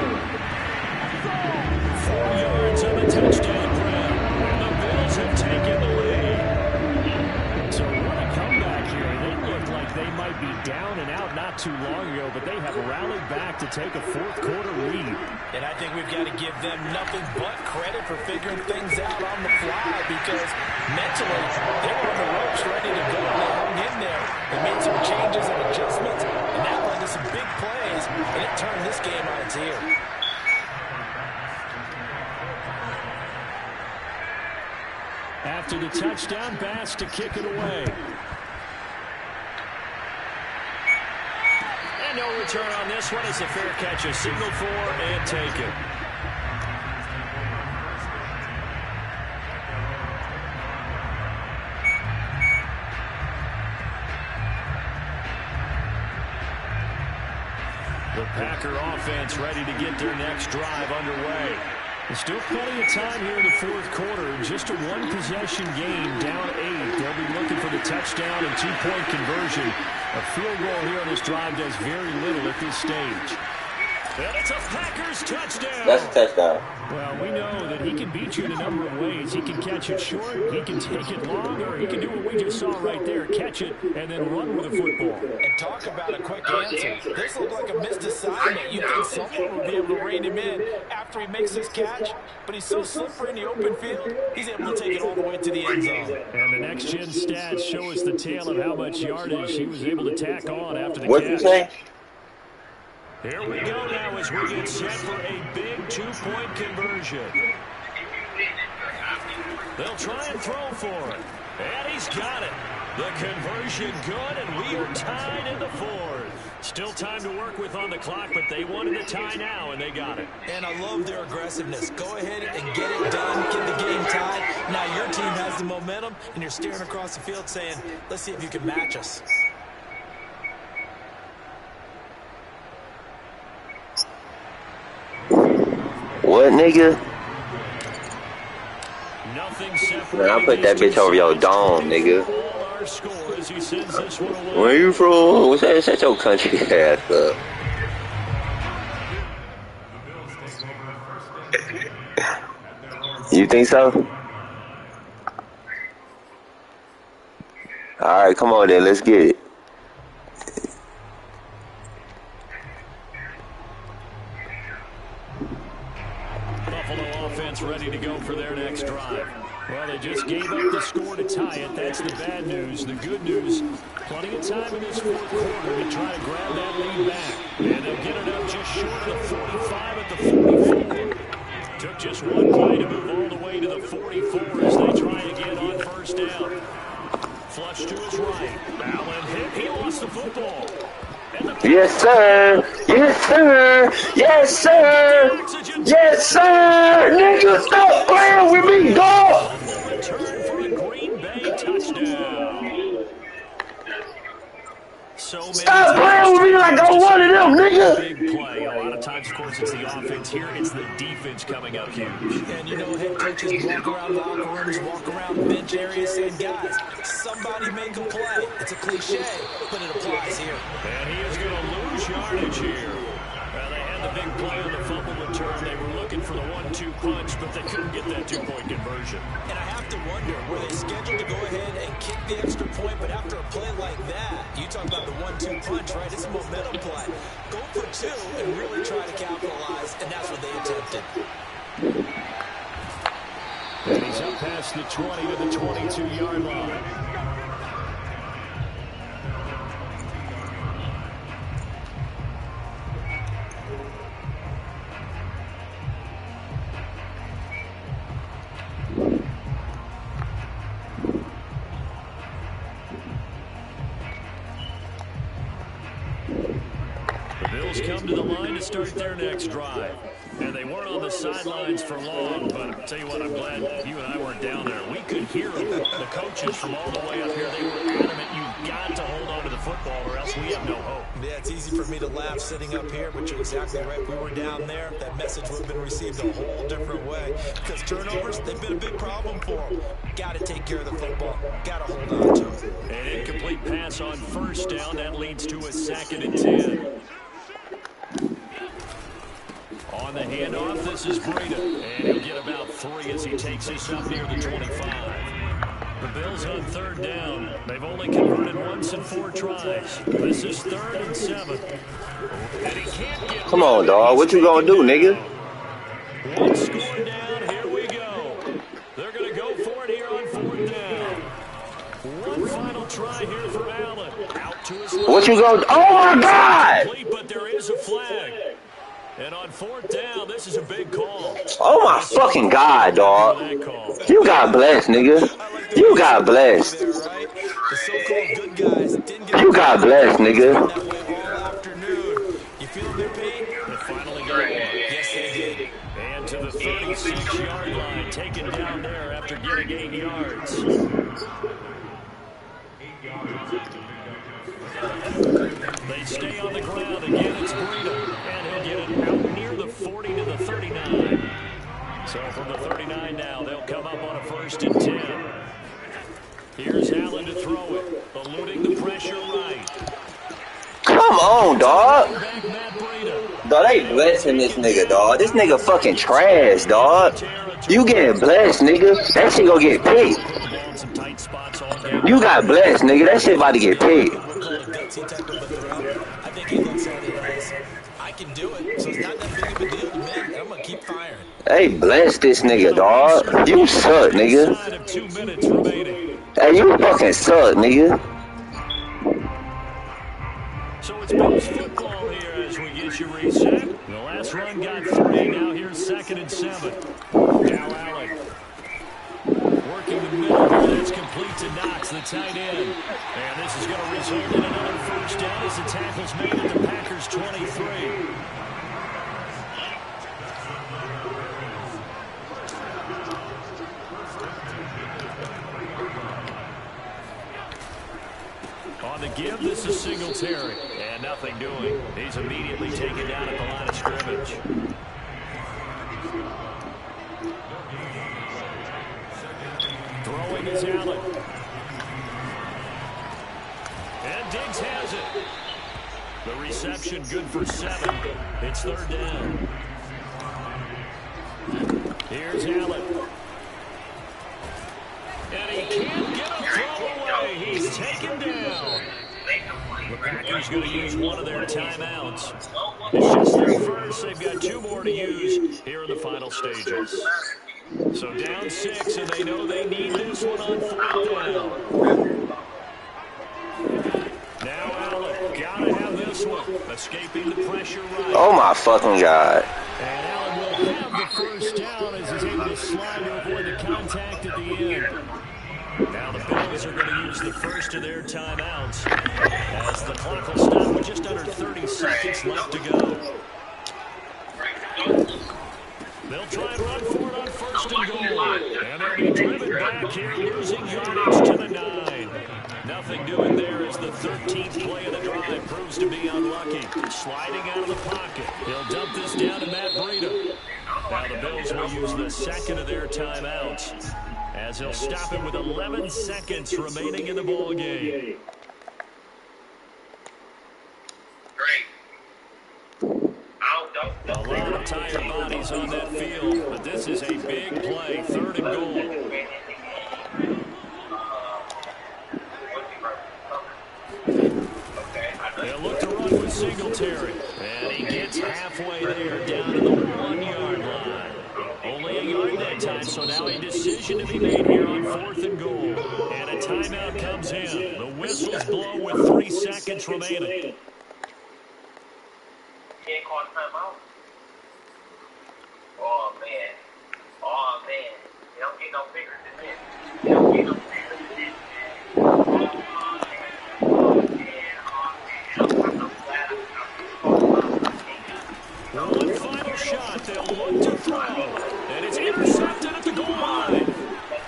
4 yards on the touchdown grab. And the Bills have taken the lead. So what a comeback here. They looked like they might be down and out not too long ago, but they have rallied back to take a 4th quarter lead. And I think we've got to give them nothing but credit for figuring things out on the fly, because mentally they were on the ropes ready to go. They hung in there. They made some changes and adjustments, and that led to some big plays, and it turned this game on its ear. After the touchdown, Bass to kick it away. And no return on this one. It's a fair catch, a signal for, and take it. The Packer offense ready to get their next drive underway. There's still plenty of time here in the 4th quarter. Just a 1-possession game, down 8. They'll be looking for the touchdown and 2-point conversion. A field goal here on this drive does very little at this stage. And it's a Packers touchdown. That's a touchdown. Well, we know that he can beat you in a number of ways. He can catch it short, he can take it long, or he can do what we just saw right there, catch it and then run with the football. And talk about a quick answer. This looked like a missed assignment. You think someone would be able to rein him in after he makes this catch, but he's so slippery in the open field, he's able to take it all the way to the end zone. And the next-gen stats show us the tale of how much yardage he was able to tack on after the catch. What'd you say? Here we go now as we get set for a big 2-point conversion. They'll try and throw for it. And he's got it. The conversion good, and we are tied in the 4th. Still time to work with on the clock, but they wanted the tie now, and they got it. And I love their aggressiveness. Go ahead and get it done, get the game tied. Now your team has the momentum, and you're staring across the field saying, let's see if you can match us. What, nigga? Man, I put that bitch over your dome, nigga. Where you from? What's that? Shut your country ass up. You think so? Alright, come on then, let's get it. Buffalo offense ready to go for their next drive. Well, they just gave up the score to tie it. That's the bad news. The good news, plenty of time in this 4th quarter to try to grab that lead back. And they'll get it up just short of the 45 at the 44. Took just one play to move all the way to the 44 as they try again on 1st down. Flush to his right. Allen hit. He lost the football. Yes, sir. Yes, sir. Yes, sir. Yes, sir. Nigga, stop playing with me, dog. Return for a Green Bay touchdown. So stop playing with me, him, nigga. Big play. A lot of times, of course, it's the offense. Here, it's the defense coming up huge. And you know, head coaches walk around locker rooms, walk around bench areas saying, guys, somebody make a play. It's a cliche, but it applies here. And he is going to lose yardage here. Well, they had the big play on the fumble return. They were looking for the 1-2 punch, but they couldn't get that two-point conversion. And I have to wonder, were they scheduled to go ahead and kick the extra point, but after a play like that, you talk about the 1-2 punch, right? It's a momentum play. Go for two and really try to capitalize, and that's what they attempted. And he's up past the 20 to the 22-yard line. Come to the line to start their next drive. And they weren't on the sidelines for long, but I'll tell you what, I'm glad you and I weren't down there. We could hear them, the coaches from all the way up here. They were adamant, you've got to hold on to the football or else we have no hope. Yeah, it's easy for me to laugh sitting up here, but you're exactly right. If we were down there, that message would have been received a whole different way. Because turnovers, they've been a big problem for them. Got to take care of the football. Got to hold on to it. An incomplete pass on first down. That leads to a 2nd and 10. On the handoff, this is Breida, and he'll get about 3 as he takes this up near the 25. The Bills on 3rd down. They've only converted once in 4 tries. This is 3rd and 7. And he can't get. Come on, dog. What you gonna do, nigga? One score down. Here we go. They're going to go for it here on 4th down. One final try here for Allen. Out to his left. What you gonna do? Oh, my God! But there is a flag. And on 4th down, this is a big call. Oh, my fucking God, dog. You got blessed, nigga. You got blessed. You got blessed, nigga. You feel their pain? They finally got one. Yes, they did. And to the 36-yard line, taken down there after getting 8 yards. They stay on the ground. Again, it's Breida. And he'll get it out near the 40 to the 39. So from the 39 now, they'll come up on a 1st and 10. Here's Allen to throw it. Eluding the pressure right. Come on, dog. Back Matt Breida. Dog, they blessing this nigga, dog. This nigga fucking trash, dog. You getting blessed, nigga. That shit gonna get picked. You got blessed, nigga. That shit about to get picked. I think he looks at it as, I can do it, so it's not that big of a deal to me. I'm going to keep firing. Hey, bless this nigga, dog. You suck, nigga. Hey, you fucking suck, nigga. So it's Bills football here as we get you reset. The last run got 3. Now here's 2nd and 7. Now Allen. Working the middle here. That's complete to Knox, the tight end. And this is going to result in another 1st down as the tackle's made at the Packers' 23. On the give, this is Singletary. And nothing doing. He's immediately taken down at the line of scrimmage. Throwing is Allen. And Diggs has it. The reception good for 7. It's 3rd down. Here's Allen. And he can't get a throw away. He's taken down. The Packers going to use one of their timeouts. It's just their first. They've got 2 more to use here in the final stages. So down 6, and they know they need this one on 4th down. Now Allen, gotta have this one. Escaping the pressure right. Oh my fucking God. And Allen will have the 1st down as he's able to slide to avoid the contact at the end. Now the Bills are going to use the first of their timeouts as the clock will stop with just under 30 seconds left to go. They'll try and run for it on 1st and goal. And they'll be driven back here, losing yardage to the 9. Nothing doing there as the 13th play of the drive proves to be unlucky. Sliding out of the pocket. He'll dump this down to Matt Breida. Now the Bills will use the second of their timeouts as he'll stop it with 11 seconds remaining in the ball game. A lot of tired bodies on that field, but this is a big play, 3rd and goal. They'll look to run with Singletary, and he gets halfway there, down to the 1-yard line. Only a yard that time, so now a decision to be made here on 4th and goal. And a timeout comes in. The whistles blow with 3 seconds remaining. Can't call timeout. Oh, man. Oh, man. You don't get no bigger than this. You don't get no bigger than this, man. One final shot. They'll look to throw. And it's intercepted at the goal line.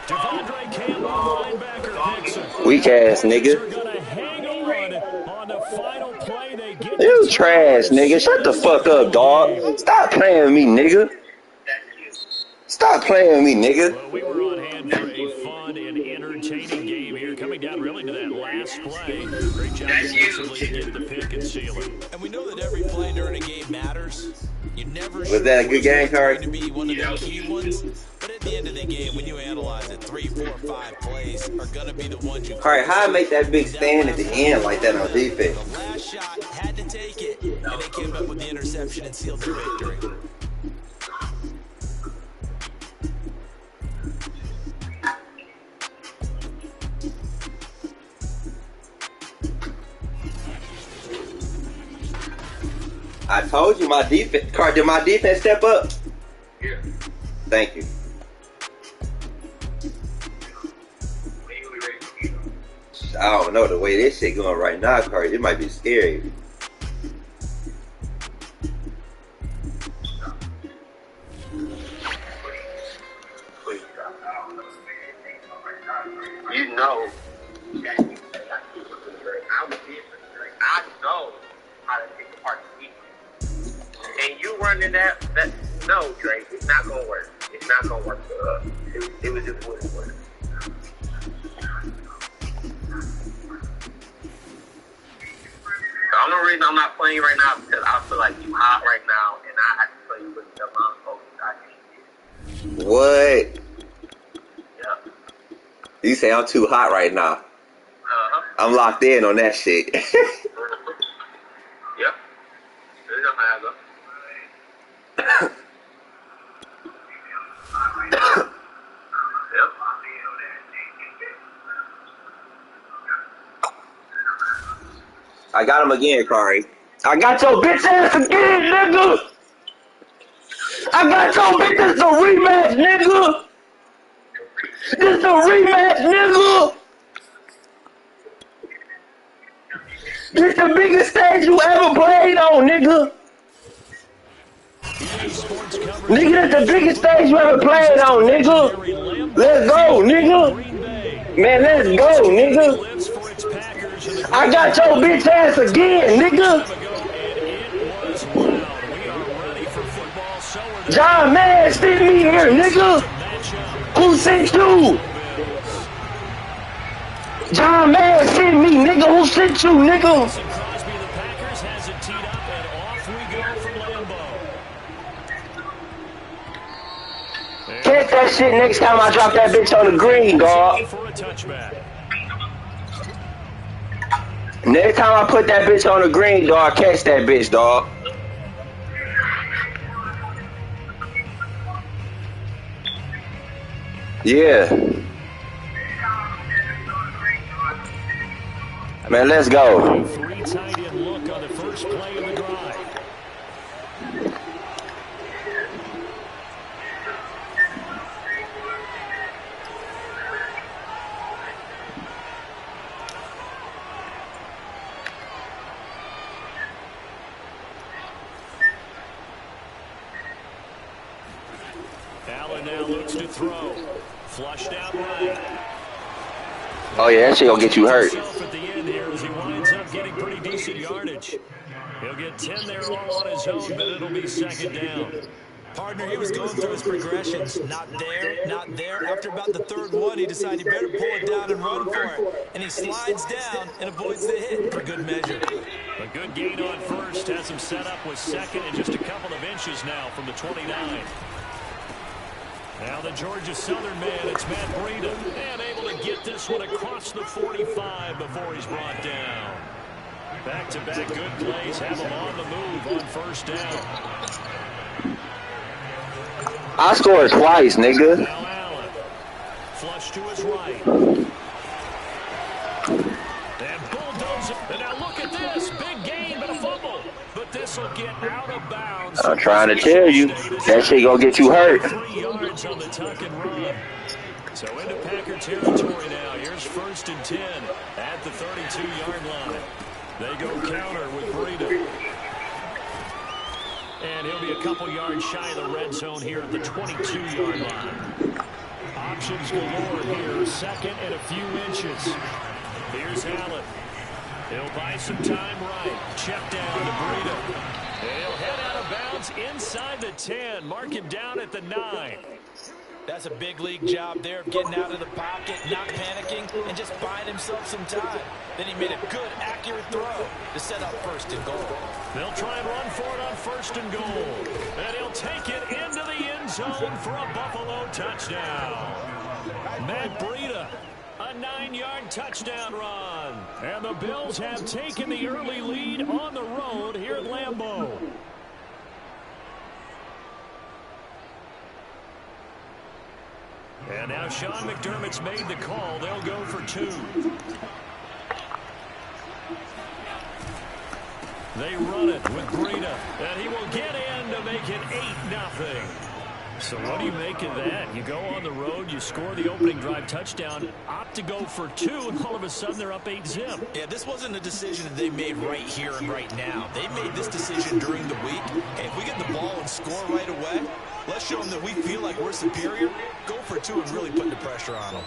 Devondre Campbell, linebacker, picks it. Weak ass nigga. They're going to hang on the final play. They get You trash, nigga. Shut the fuck up, dog. Stop playing with me, nigga. Stop playing with me, nigga. Well, we were on hand for a fun and entertaining game here, coming down really to that last play. Great job defensively to get the pick and seal it. And we know that every play during a game matters. You never Was that a good game, Curry? to be one of the key ones. But at the end of the game, when you analyze it, 3, 4, 5 plays are going to be the ones you... Alright, how I make that big stand at the end like that on defense? The last shot had to take it, and they came up with the interception and sealed the victory. I told you my defense. Carl, did my defense step up? Yeah. Thank you. I don't know the way this shit going right now, Carl. It might be scary. You know that I know how to take apart the defense. And you running that no, Drake, it's not gonna work. It's not gonna work for us. It was just wouldn't work. The only reason I'm not playing right now is because I feel like you hot right now, and I have to play you with the amount of focus I can get. What? Yeah. You say I'm too hot right now. Uh-huh. I'm locked in on that shit. Yep. You know how I go. Yep. I got him again, Kari. I got your bitch ass again, nigga. I got your bitch. This is a rematch, nigga. This is a rematch, nigga. This the biggest stage you ever played on, nigga. Nigga, that's the biggest stage you ever played on, nigga. Let's go, nigga. Man, let's go, nigga. I got your bitch ass again, nigga. John Man sent me here, nigga. Who sent you? John Man sent me, nigga. Who sent you, nigga? Catch that shit next time I drop that bitch on the green, dog. Next time I put that bitch on the green, dog, catch that bitch, dog. Yeah. Man, let's go. Three tight end look on the first play of the drive. Allen now looks to throw. Flushed out right. Oh yeah, that shit gonna get you hurt. At the end here as he winds up getting pretty decent yardage. He'll get 10 there all on his own, but it'll be second down. Partner, he was going through his progressions. Not there, not there. After about the third one, he decided he better pull it down and run for it. And he slides down and avoids the hit for good measure. A good gain on first has him set up with second and just a couple of inches now from the 29. Now the Georgia Southern man, it's Matt Breida. And able to get this one across the 45 before he's brought down. Back-to-back good plays have him on the move on first down. I scored twice, nigga. Now Allen. Flush to his right. And bulldozer. And now look at this. Big gain, but a fumble. But this will get out of bounds. I'm trying to tell you, that shit gonna get you hurt. 3 yards on the tuck and run. So into Packer territory now. Here's 1st and 10 at the 32-yard line. They go counter with Breida. And he'll be a couple yards shy of the red zone here at the 22-yard line. Options galore here. Second and a few inches. Here's Allen. He'll buy some time right. Check down to Breida. And he'll head out of bounds inside the 10. Mark him down at the 9. That's a big league job there of getting out of the pocket, not panicking, and just buying himself some time. Then he made a good, accurate throw to set up 1st and goal. They'll try and run for it on 1st and goal. And he'll take it into the end zone for a Buffalo touchdown. Matt Breida, a 9-yard touchdown run. And the Bills have taken the early lead on the road here at Lambeau. And now Sean McDermott's made the call. They'll go for 2. They run it with Breida. And he will get in to make it 8-0. So what do you make of that? You go on the road, you score the opening drive touchdown, opt to go for 2, and all of a sudden they're up 8-zip. Yeah, this wasn't a decision that they made right here and right now. They made this decision during the week. Hey, if we get the ball and score right away, let's show them that we feel like we're superior. Go for 2 and really put the pressure on them.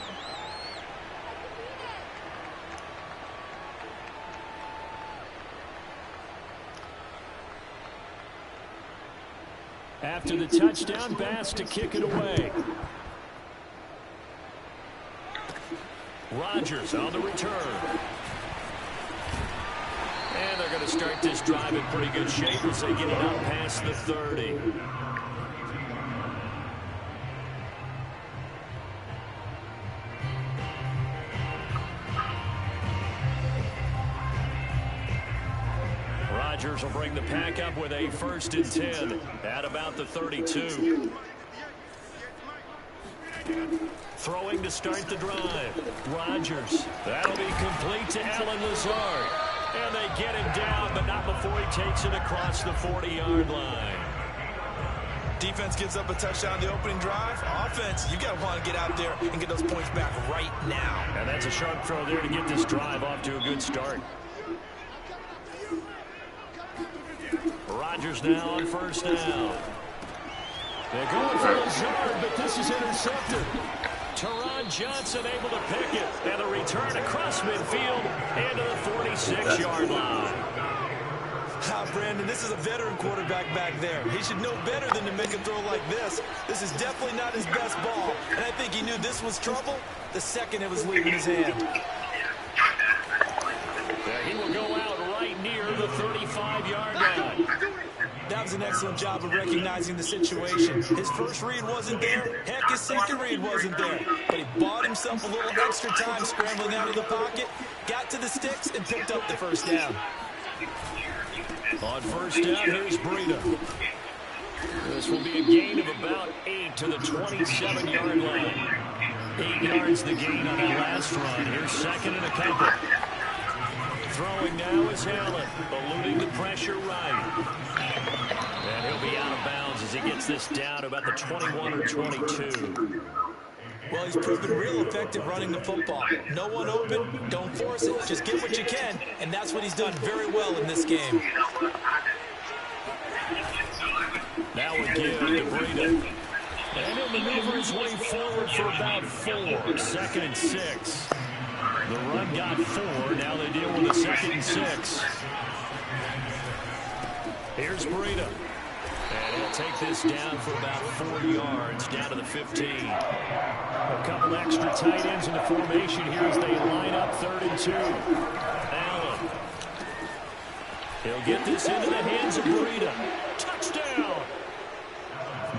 After the touchdown, Bass to kick it away. Rodgers on the return. And they're going to start this drive in pretty good shape as they get it up past the 30. Rodgers will bring the pack up with a 1st and 10 at about the 32. Throwing to start the drive. Rodgers. That'll be complete to Allen Lazard. And they get him down, but not before he takes it across the 40-yard line. Defense gives up a touchdown the opening drive. Offense, you got to want to get out there and get those points back right now. And that's a sharp throw there to get this drive off to a good start. Rodgers now on 1st down. They're going for Lazard, but this is intercepted. Teron Johnson able to pick it. And a return across midfield into the 46-yard line. Brandon, this is a veteran quarterback back there. He should know better than to make a throw like this. This is definitely not his best ball. And I think he knew this was trouble the second it was leaving his hand. He will go out right near the 35-yard line. That was an excellent job of recognizing the situation. His first read wasn't there. Heck, his second read wasn't there. But he bought himself a little extra time scrambling out of the pocket, got to the sticks, and picked up the 1st down. On 1st down, here's Breida. This will be a gain of about 8 to the 27-yard line. 8 yards the gain on that last run. Here's 2nd and a couple. Throwing now is Allen, eluding the pressure right. And he'll be out of bounds as he gets this down to about the 21 or 22. Well, he's proven real effective running the football. No one open, don't force it. Just get what you can, and that's what he's done very well in this game. Now we give to Breida. And he'll maneuver his way forward for about 4. 2nd and 6. The run got 4. Now they deal with a 2nd and 6. Here's Breida. And he'll take this down for about 4 yards, down to the 15. A couple extra tight ends in the formation here as they line up 3rd and 2. Allen. He'll get this into the hands of Breida. Touchdown!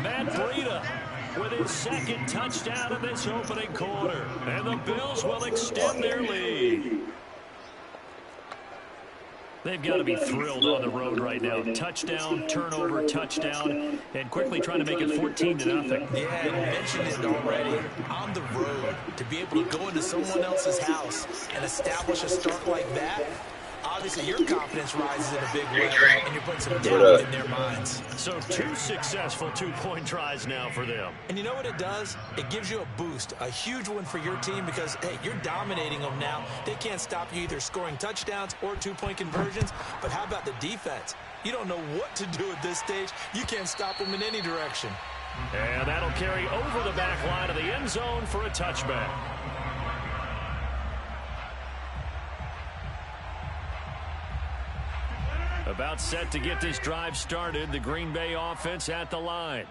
Matt Breida with his 2nd touchdown of this opening quarter. And the Bills will extend their lead. They've got to be thrilled on the road right now. Touchdown, turnover, touchdown, and quickly trying to make it 14-0. Yeah, you mentioned it already. On the road, to be able to go into someone else's house and establish a start like that, obviously your confidence rises in a big way, and you're putting some doubt in their minds. So 2 successful two-point tries now for them. And you know what it does? It gives you a boost, a huge one for your team because, hey, you're dominating them now. They can't stop you either scoring touchdowns or 2-point conversions. But how about the defense? You don't know what to do at this stage. You can't stop them in any direction. And that'll carry over the back line of the end zone for a touchback. About set to get this drive started. The Green Bay offense at the line.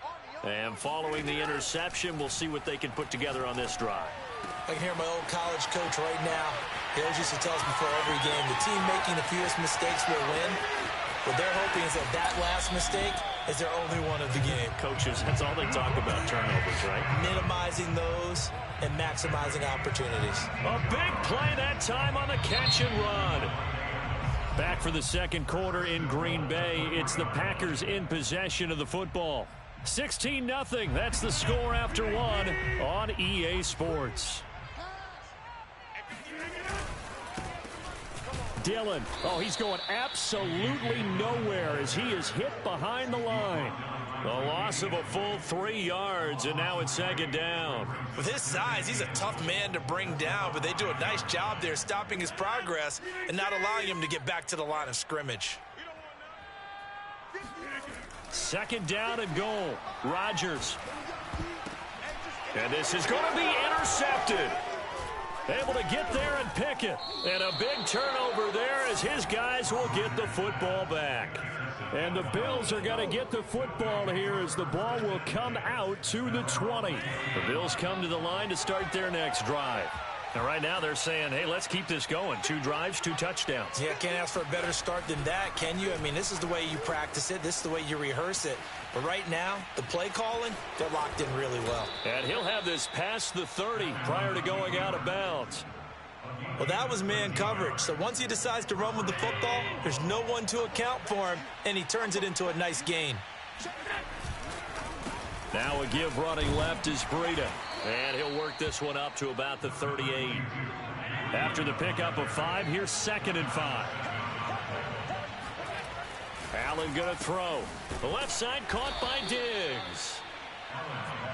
And following the interception, we'll see what they can put together on this drive. I can hear my old college coach right now. He always used to tell us before every game, the team making the fewest mistakes will win. What they're hoping is that last mistake is their only one of the game. Coaches, that's all they talk about, turnovers, right? Minimizing those and maximizing opportunities. A big play that time on the catch and run. Back for the 2nd quarter in Green Bay. It's the Packers in possession of the football. 16-0. That's the score after 1 on EA Sports. Dillon. Oh, he's going absolutely nowhere as he is hit behind the line. A loss of a full 3 yards, and now it's 2nd down. With his size, he's a tough man to bring down, but they do a nice job there stopping his progress and not allowing him to get back to the line of scrimmage. 2nd down and goal. Rodgers. And this is going to be intercepted. Able to get there and pick it. And a big turnover there as his guys will get the football back. And the Bills are going to get the football here as the ball will come out to the 20. The Bills come to the line to start their next drive. And right now they're saying, hey, let's keep this going. 2 drives, 2 touchdowns. Yeah, can't ask for a better start than that, can you? I mean, this is the way you practice it. This is the way you rehearse it. But right now, the play calling, they're locked in really well. And he'll have this past the 30 prior to going out of bounds. Well, that was man coverage. So once he decides to run with the football, there's no one to account for him, and he turns it into a nice gain. Now a give running left is Breida. And he'll work this one up to about the 38. After the pickup of 5, here's 2nd and 5. Allen going to throw. The left side caught by Diggs.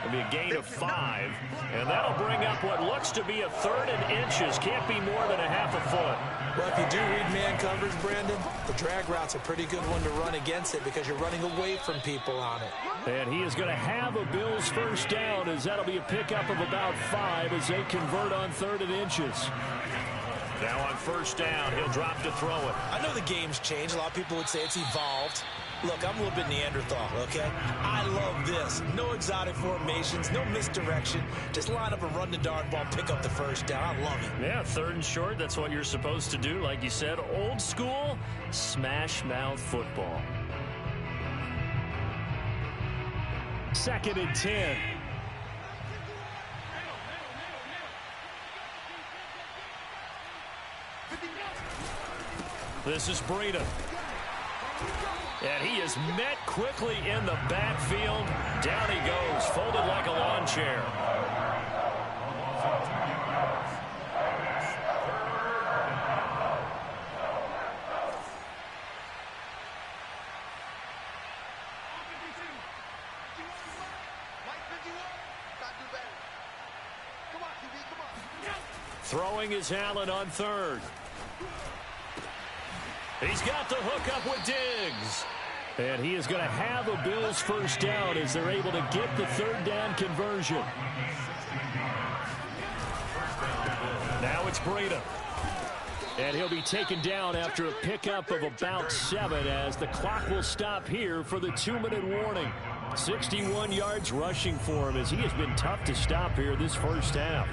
It'll be a gain of 5. And that'll bring up what looks to be a 3rd and inches. Can't be more than a half a foot. Well, if you do read man coverage, Brandon, the drag route's a pretty good one to run against it because you're running away from people on it. And he is going to have a Bills 1st down as that'll be a pickup of about 5 as they convert on 3rd and inches. Now on 1st down, he'll drop to throw it. I know the game's changed. A lot of people would say it's evolved. Look, I'm a little bit Neanderthal, okay? I love this. No exotic formations, no misdirection. Just line up and run the darn ball, pick up the 1st down. I love it. Yeah, 3rd and short, that's what you're supposed to do. Like you said, old school, smash mouth football. 2nd and 10. This is Breida. And he is met quickly in the backfield. Down he goes, folded like a lawn chair. Throwing is Allen on 3rd. He's got the hook up with Diggs. And he is going to have a Bills 1st down as they're able to get the 3rd down conversion. Now it's It's Breida. And he'll be taken down after a pickup of about 7 as the clock will stop here for the 2-minute warning. 61 yards rushing for him as he has been tough to stop here this first half.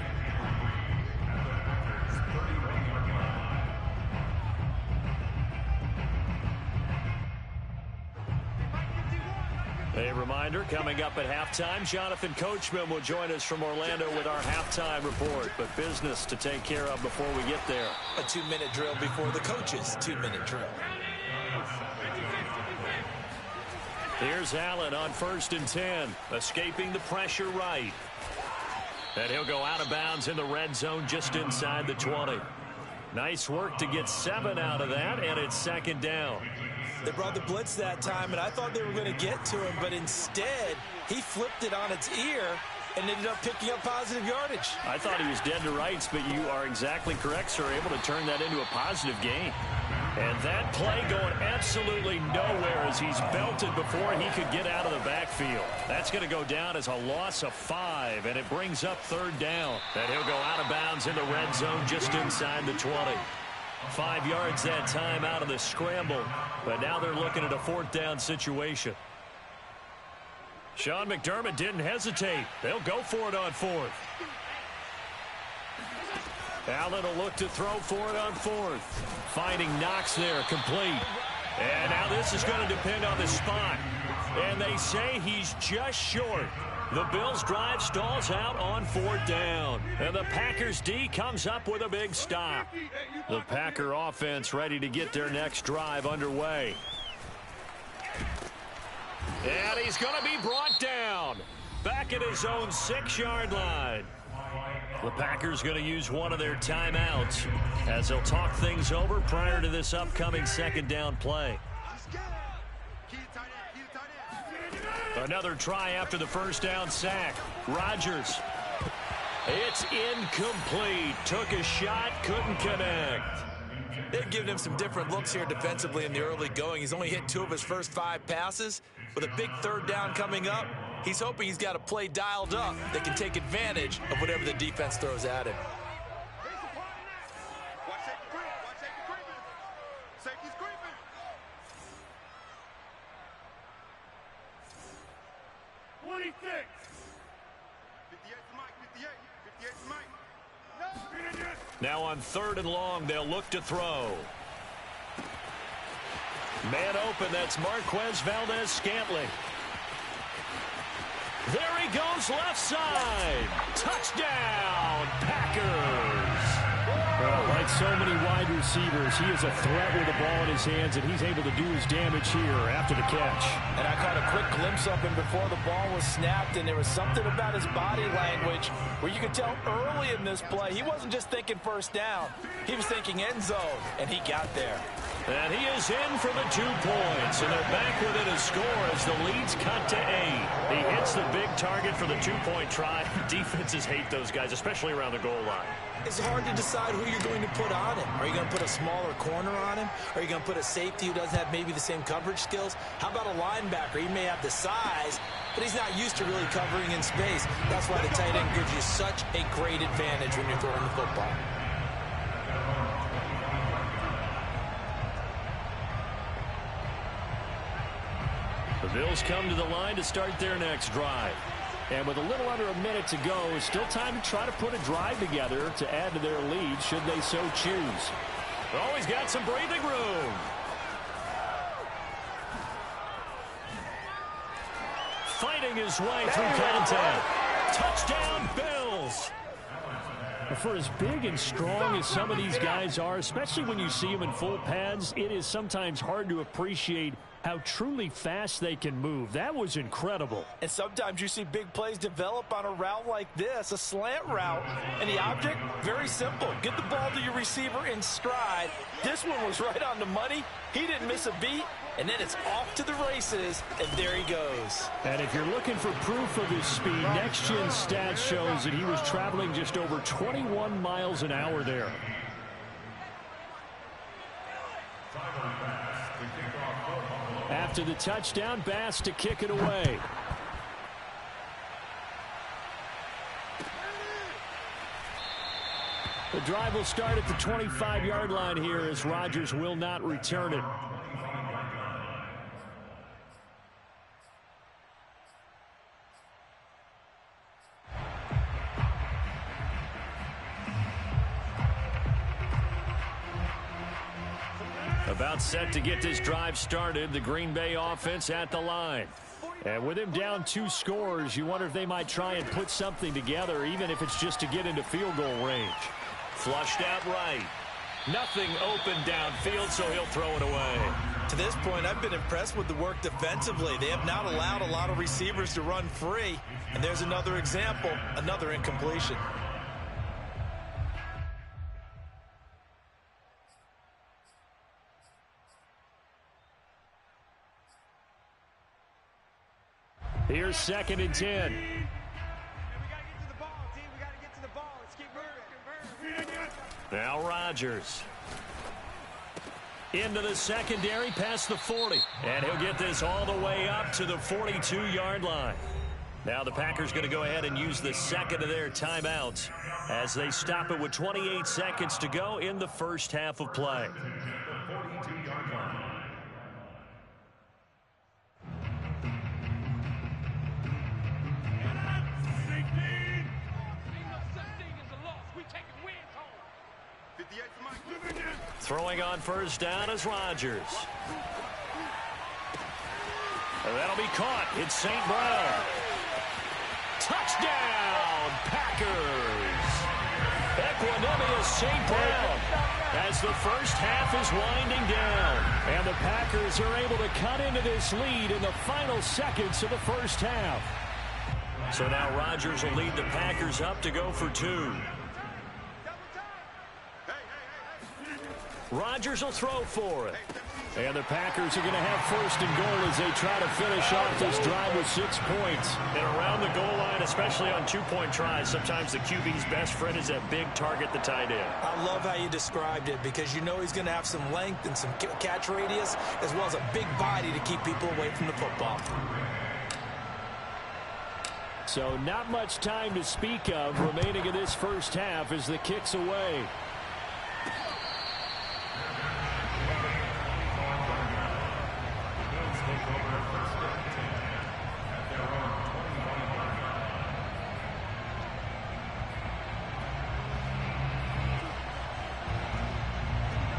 A reminder, coming up at halftime, Jonathan Coachman will join us from Orlando with our halftime report. But business to take care of before we get there. A 2-minute drill before the coach's 2-minute drill. Here's Allen on 1st and 10, escaping the pressure right. And he'll go out of bounds in the red zone just inside the 20. Nice work to get 7 out of that, and it's 2nd down. They brought the blitz that time, and I thought they were going to get to him, but instead, he flipped it on its ear and ended up picking up positive yardage. I thought he was dead to rights, but you are exactly correct, sir, able to turn that into a positive gain. And that play going absolutely nowhere as he's belted before he could get out of the backfield. That's going to go down as a loss of 5, and it brings up 3rd down. And he'll go out of bounds in the red zone just inside the 20. 5 yards that time out of the scramble, but now they're looking at a 4th down situation. Sean McDermott didn't hesitate. They'll go for it on 4th. Allen will look to throw for it on 4th. Finding Knox there, complete. And now this is going to depend on the spot. And they say he's just short. The Bills' drive stalls out on 4th down. And the Packers' D comes up with a big stop. The Packer offense ready to get their next drive underway. And he's going to be brought down. Back at his own 6-yard line. The Packers going to use one of their timeouts as they'll talk things over prior to this upcoming 2nd down play. Another try after the 1st down sack. Rodgers. It's incomplete. Took a shot, couldn't connect. They've given him some different looks here defensively in the early going. He's only hit 2 of his first 5 passes. With a big 3rd down coming up, he's hoping he's got a play dialed up that can take advantage of whatever the defense throws at him. Now on 3rd and long, they'll look to throw. Man open, that's Marquez Valdez-Scantling. There he goes, left side. Touchdown, Packers. Well, like so many wide receivers, he is a threat with the ball in his hands, and he's able to do his damage here after the catch. And I caught a quick glimpse of him before the ball was snapped, and there was something about his body language where you could tell early in this play, he wasn't just thinking 1st down. He was thinking end zone, and he got there. And he is in for the 2 points, and they're back within a score as the lead's cut to 8. He hits the big target for the 2-point try. Defenses hate those guys, especially around the goal line. It's hard to decide who you're going to put on him. Are you going to put a smaller corner on him? Are you going to put a safety who doesn't have maybe the same coverage skills? How about a linebacker? He may have the size, but he's not used to really covering in space. That's why the tight end gives you such a great advantage when you're throwing the football. The Bills come to the line to start their next drive. And with a little under a minute to go, still time to try to put a drive together to add to their lead should they so choose. Oh, he's got some breathing room. Fighting his way through contact. Touchdown, Bills. For as big and strong as some of these guys are, especially when you see them in full pads, it is sometimes hard to appreciate how truly fast they can move. That was incredible. And sometimes you see big plays develop on a route like this, a slant route. And the object, very simple. Get the ball to your receiver in stride. This one was right on the money. He didn't miss a beat. And then it's off to the races, and there he goes. And if you're looking for proof of his speed, Next Gen Stats shows that he was traveling just over 21 miles an hour there. After the touchdown, Bass to kick it away. The drive will start at the 25-yard line here as Rodgers will not return it. About set to get this drive started, the Green Bay offense at the line. And with him down 2 scores, you wonder if they might try and put something together, even if it's just to get into field goal range. Flushed out right. Nothing open downfield, so he'll throw it away. To this point, I've been impressed with the work defensively. They have not allowed a lot of receivers to run free. And there's another example, another incompletion. Here's 2nd and 10. Now Rodgers. Into the secondary past the 40. And he'll get this all the way up to the 42-yard line. Now the Packers going to go ahead and use the second of their timeouts as they stop it with 28 seconds to go in the first half of play. Throwing on first down is Rodgers. And that'll be caught. It's St. Brown. Touchdown, Packers. Equanimous St. Brown as the first half is winding down. And the Packers are able to cut into this lead in the final seconds of the first half. So now Rodgers will lead the Packers up to go for 2. Rodgers will throw for it. And the Packers are going to have 1st and goal as they try to finish off this drive with 6 points. And around the goal line, especially on 2-point tries, sometimes the QB's best friend is that big target, the tight end. I love how you described it because you know he's going to have some length and some catch radius as well as a big body to keep people away from the football. So not much time to speak of remaining in this first half as the kick's away.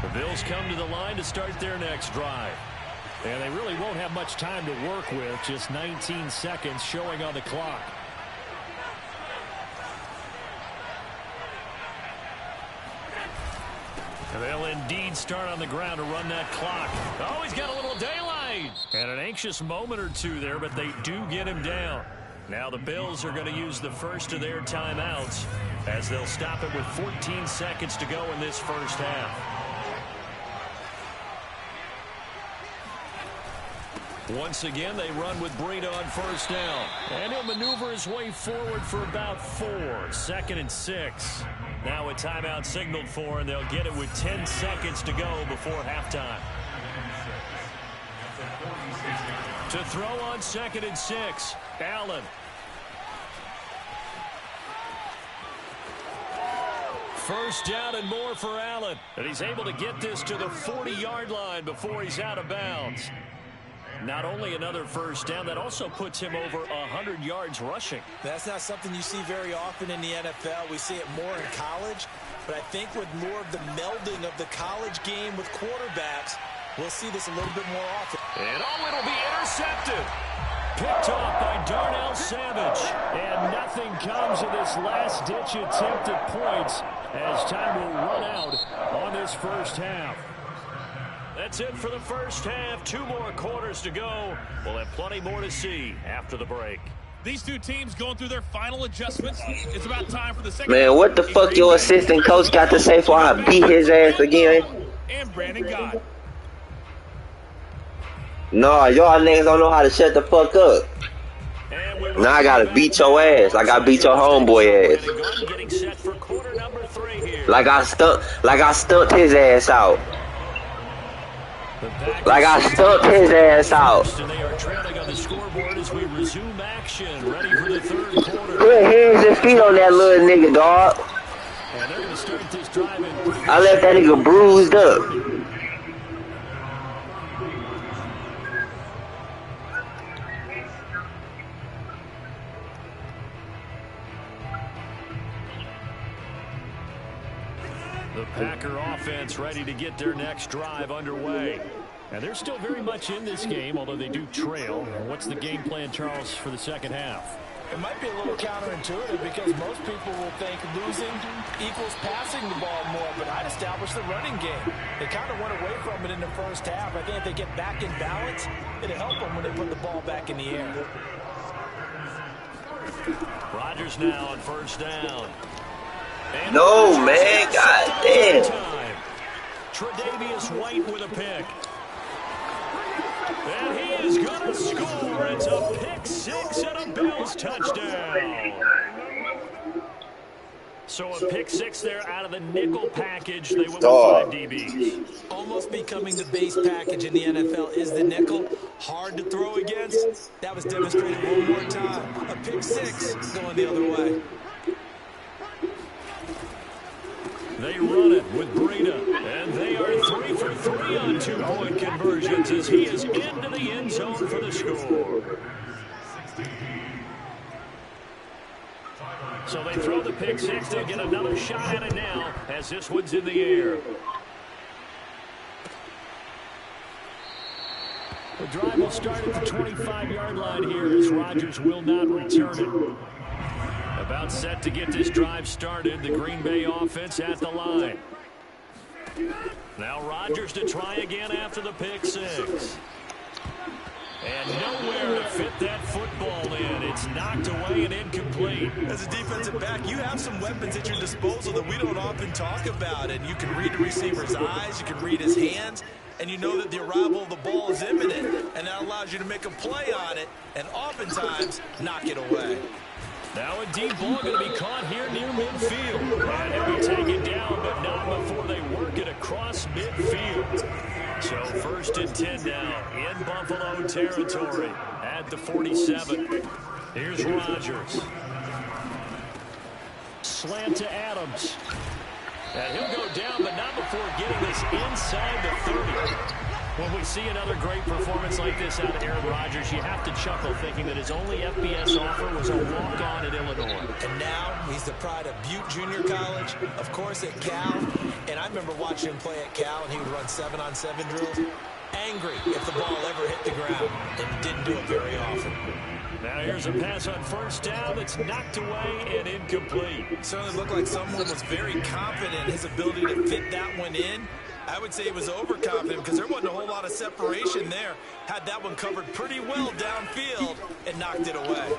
The Bills come to the line to start their next drive. And they really won't have much time to work with, just 19 seconds showing on the clock. And they'll indeed start on the ground to run that clock. Oh, he's got a little daylight. And an anxious moment or two there, but they do get him down. Now the Bills are going to use the first of their timeouts as they'll stop it with 14 seconds to go in this first half. Once again, they run with Breida on first down. And he'll maneuver his way forward for about 4. 2nd and 6. Now a timeout signaled for, and they'll get it with 10 seconds to go before halftime. To throw on 2nd and 6, Allen. First down and more for Allen. And he's able to get this to the 40-yard line before he's out of bounds. Not only another first down, that also puts him over 100 yards rushing. That's not something you see very often in the NFL. We see it more in college. But I think with more of the melding of the college game with quarterbacks, we'll see this a little bit more often. And it'll be intercepted. Picked off by Darnell Savage. And nothing comes of this last-ditch attempt at points as time will run out on this first half. That's it for the first half. 2 more quarters to go. We'll have plenty more to see after the break. These two teams going through their final adjustments. It's about time for the second. Man, what the fuck your assistant coach got to say before I beat his ass again? And Brandon God. No, y'all niggas don't know how to shut the fuck up. Now I gotta beat your ass. Like I beat your homeboy ass. Like I stumped his ass out. Like I stumped his ass out. And they are trailing on the scoreboard as we resume action, ready for the third quarter. Put hands and feet on that little nigga, dog. And they're going to start this driving. I left that nigga bruised up. The Packer offense ready to get their next drive underway. And they're still very much in this game, although they do trail. What's the game plan, Charles, for the second half? It might be a little counterintuitive because most people will think losing equals passing the ball more, but I'd establish the running game. They kind of went away from it in the first half. I think if they get back in balance, it'll help them when they put the ball back in the air. Rodgers now on first down. And No, man. God damn. Tre'Davious White with a pick. And he is going to score. It's a pick six and a Bills touchdown. So a pick six there out of the nickel package. They went with 5 DBs. Almost becoming the base package in the NFL is the nickel. Hard to throw against. That was demonstrated one more time. A pick six going the other way. They run it with Breida, and they are 3 for 3 on 2-point conversions as he is into the end zone for the score. So they throw the pick six. They'll get another shot at it now as this one's in the air. The drive will start at the 25-yard line here as Rodgers will not return it. About set to get this drive started. The Green Bay offense at the line. Now Rodgers to try again after the pick six. And nowhere to fit that football in. It's knocked away and incomplete. As a defensive back, you have some weapons at your disposal that we don't often talk about. And you can read the receiver's eyes, you can read his hands, and you know that the arrival of the ball is imminent. And that allows you to make a play on it and oftentimes knock it away. Now a deep ball going to be caught here near midfield. And he'll be taken down, but not before they work it across midfield. So 1st and 10 now in Buffalo territory at the 47. Here's Rodgers. Slant to Adams. And he'll go down, but not before getting this inside the 30. When we see another great performance like this out of Aaron Rodgers, you have to chuckle thinking that his only FBS offer was a walk-on at Illinois. And now he's the pride of Butte Junior College, of course at Cal. And I remember watching him play at Cal, and he would run 7-on-7 drills. Angry if the ball ever hit the ground, and didn't do it very often. Now here's a pass on first down that's knocked away and incomplete. Certainly looked like someone was very confident in his ability to fit that one in. I would say he was overconfident because there wasn't a whole lot of separation there. Had that one covered pretty well downfield and knocked it away.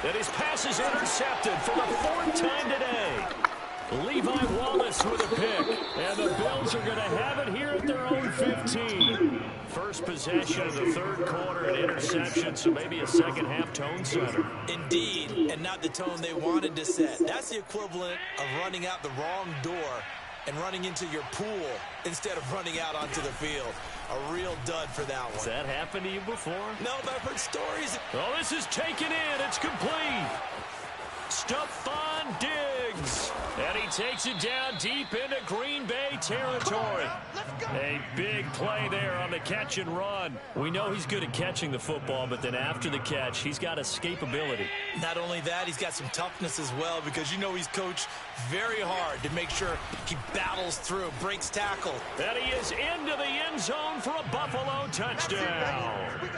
And his pass is intercepted for the 4th time today. Levi Wallace with a pick. And the Bills are going to have it here at their own 15. First possession of the 3rd quarter, an interception, so maybe a second half tone setter. Indeed, and not the tone they wanted to set. That's the equivalent of running out the wrong door and running into your pool instead of running out onto the field. A real dud for that one. Has that happened to you before? No, but I've heard stories. Oh, this is taken in. It's complete. Stephon Diggs. And he takes it down deep into Green Bay territory. A big play there on the catch and run. We know he's good at catching the football, but then after the catch, he's got escapability. Not only that, he's got some toughness as well because you know he's coached very hard to make sure he battles through, breaks tackle. And he is into the end zone for a Buffalo touchdown.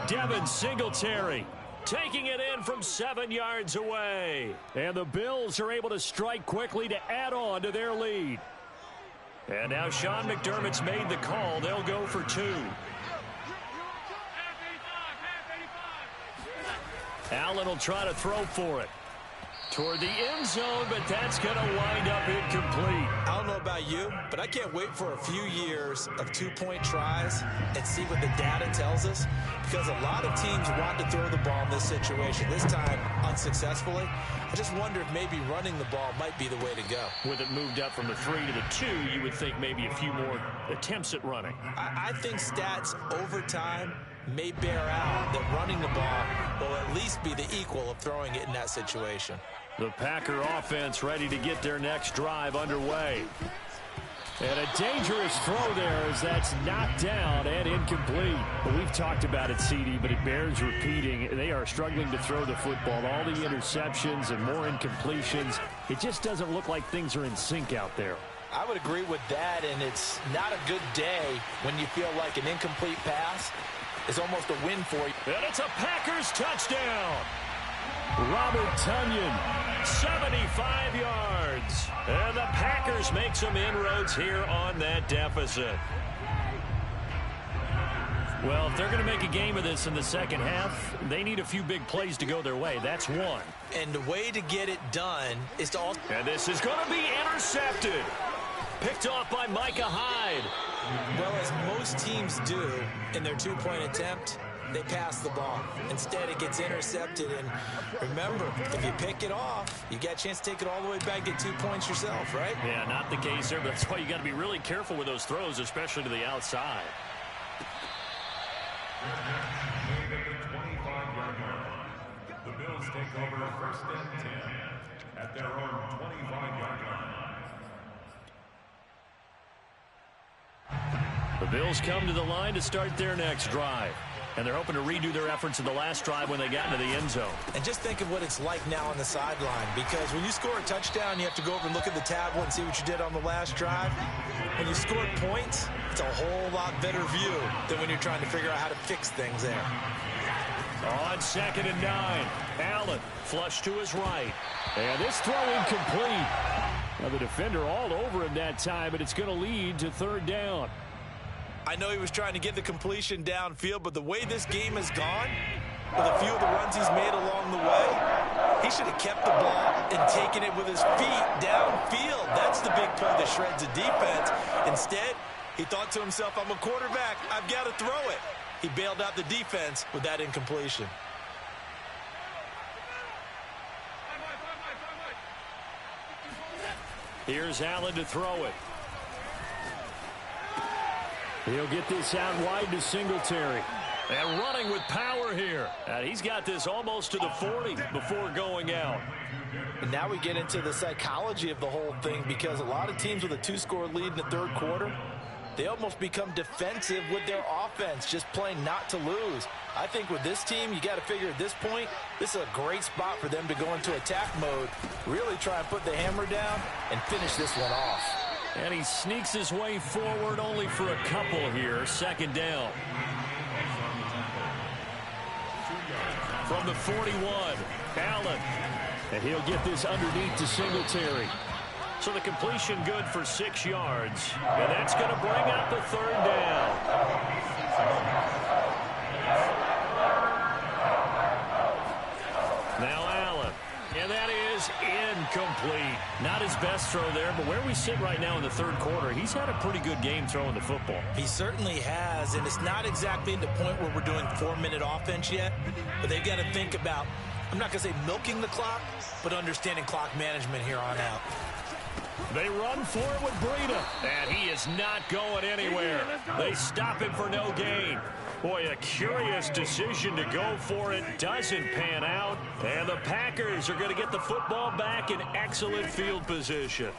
Devin Singletary taking it in from 7 yards away. And the Bills are able to strike quickly to add on to their lead. And now Sean McDermott's made the call. They'll go for 2. Allen will try to throw for it. Toward the end zone, but that's going to wind up incomplete. I don't know about you, but I can't wait for a few years of 2-point tries and see what the data tells us, because a lot of teams want to throw the ball in this situation, this time unsuccessfully. I just wonder if maybe running the ball might be the way to go. With it moved up from the 3 to the 2, you would think maybe a few more attempts at running. I think stats over time may bear out that running the ball will at least be the equal of throwing it in that situation. The Packer offense ready to get their next drive underway. And a dangerous throw there as that's knocked down and incomplete. Well, we've talked about it, CD, but it bears repeating. They are struggling to throw the football. All the interceptions and more incompletions. It just doesn't look like things are in sync out there. I would agree with that, and it's not a good day when you feel like an incomplete pass is almost a win for you. And it's a Packers touchdown. Robert Tonyan, 75 yards. And the Packers make some inroads here on that deficit. Well, if they're going to make a game of this in the second half, they need a few big plays to go their way. That's one. And the way to get it done is to also... And this is going to be intercepted. Picked off by Micah Hyde. Well, as most teams do in their two-point attempt, they pass the ball. Instead, it gets intercepted. And remember, if you pick it off, you got a chance to take it all the way back, get 2 points yourself, right? Yeah, not the case there, but that's why you got to be really careful with those throws, especially to the outside. The Bills take over first and 10 at their own 25-yard line. The Bills come to the line to start their next drive. And they're hoping to redo their efforts in the last drive when they got into the end zone. And just think of what it's like now on the sideline, because when you score a touchdown, you have to go over and look at the tablet and see what you did on the last drive. When you score points, it's a whole lot better view than when you're trying to figure out how to fix things there. On 2nd and 9, Allen flush to his right. And this throw incomplete. Now the defender all over him that time, but it's going to lead to 3rd down. I know he was trying to get the completion downfield, but the way this game has gone, with a few of the runs he's made along the way, he should have kept the ball and taken it with his feet downfield. That's the big play that shreds a defense. Instead, he thought to himself, I'm a quarterback, I've got to throw it. He bailed out the defense with that incompletion. Here's Allen to throw it. He'll get this out wide to Singletary. And running with power here. And he's got this almost to the 40 before going out. And now we get into the psychology of the whole thing, because a lot of teams with a 2-score lead in the 3rd quarter, they almost become defensive with their offense, just playing not to lose. I think with this team, you got to figure at this point, this is a great spot for them to go into attack mode, really try and put the hammer down and finish this one off. And he sneaks his way forward only for a couple here. 2nd down. From the 41, Allen. And he'll get this underneath to Singletary. So the completion good for 6 yards. And that's going to bring up the 3rd down. Now Allen. And that is incomplete. Not his best throw there, but where we sit right now in the 3rd quarter, he's had a pretty good game throwing the football. He certainly has, and it's not exactly at the point where we're doing 4-minute offense yet, but they've got to think about, I'm not going to say milking the clock, but understanding clock management here on out. They run for it with Breida, and he is not going anywhere. They stop him for no gain. Boy, a curious decision to go for it. Doesn't pan out. And the Packers are going to get the football back in excellent field position.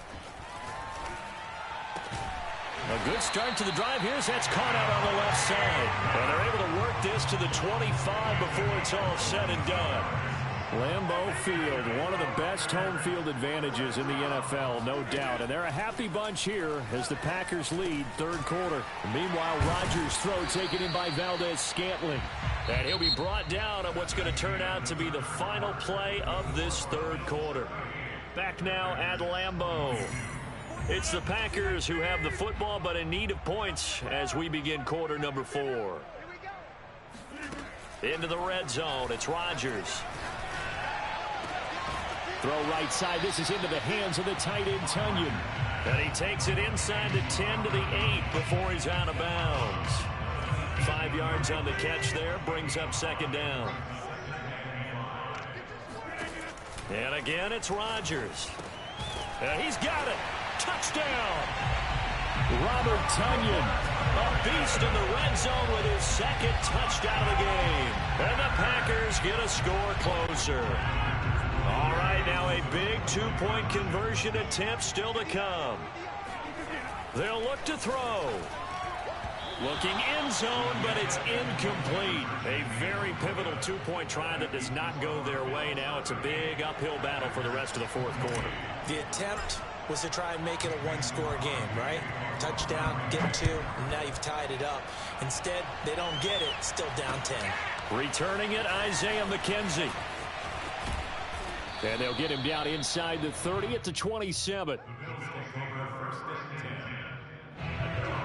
A good start to the drive here as that's caught out on the left side. And they're able to work this to the 25 before it's all said and done. Lambeau Field, one of the best home field advantages in the NFL, no doubt. And they're a happy bunch here as the Packers lead 3rd quarter. Meanwhile, Rodgers' throw taken in by Valdez-Scantling. And he'll be brought down on what's going to turn out to be the final play of this 3rd quarter. Back now at Lambeau. It's the Packers who have the football but in need of points as we begin quarter number 4. Into the red zone, it's Rodgers. Throw right side. This is into the hands of the tight end, Tonyan. And he takes it inside the 10 to the 8 before he's out of bounds. 5 yards on the catch there. Brings up 2nd down. And again, it's Rodgers. And he's got it. Touchdown. Robert Tonyan, a beast in the red zone with his 2nd touchdown of the game. And the Packers get a score closer. All right, now a big two-point conversion attempt still to come. They'll look to throw. Looking end zone, but it's incomplete. A very pivotal two-point try that does not go their way. Now it's a big uphill battle for the rest of the fourth quarter. The attempt was to try and make it a one-score game, right? Touchdown, get 2, and now you've tied it up. Instead, they don't get it, still down 10. Returning it, Isaiah McKenzie. And they'll get him down inside the 30 at the 27.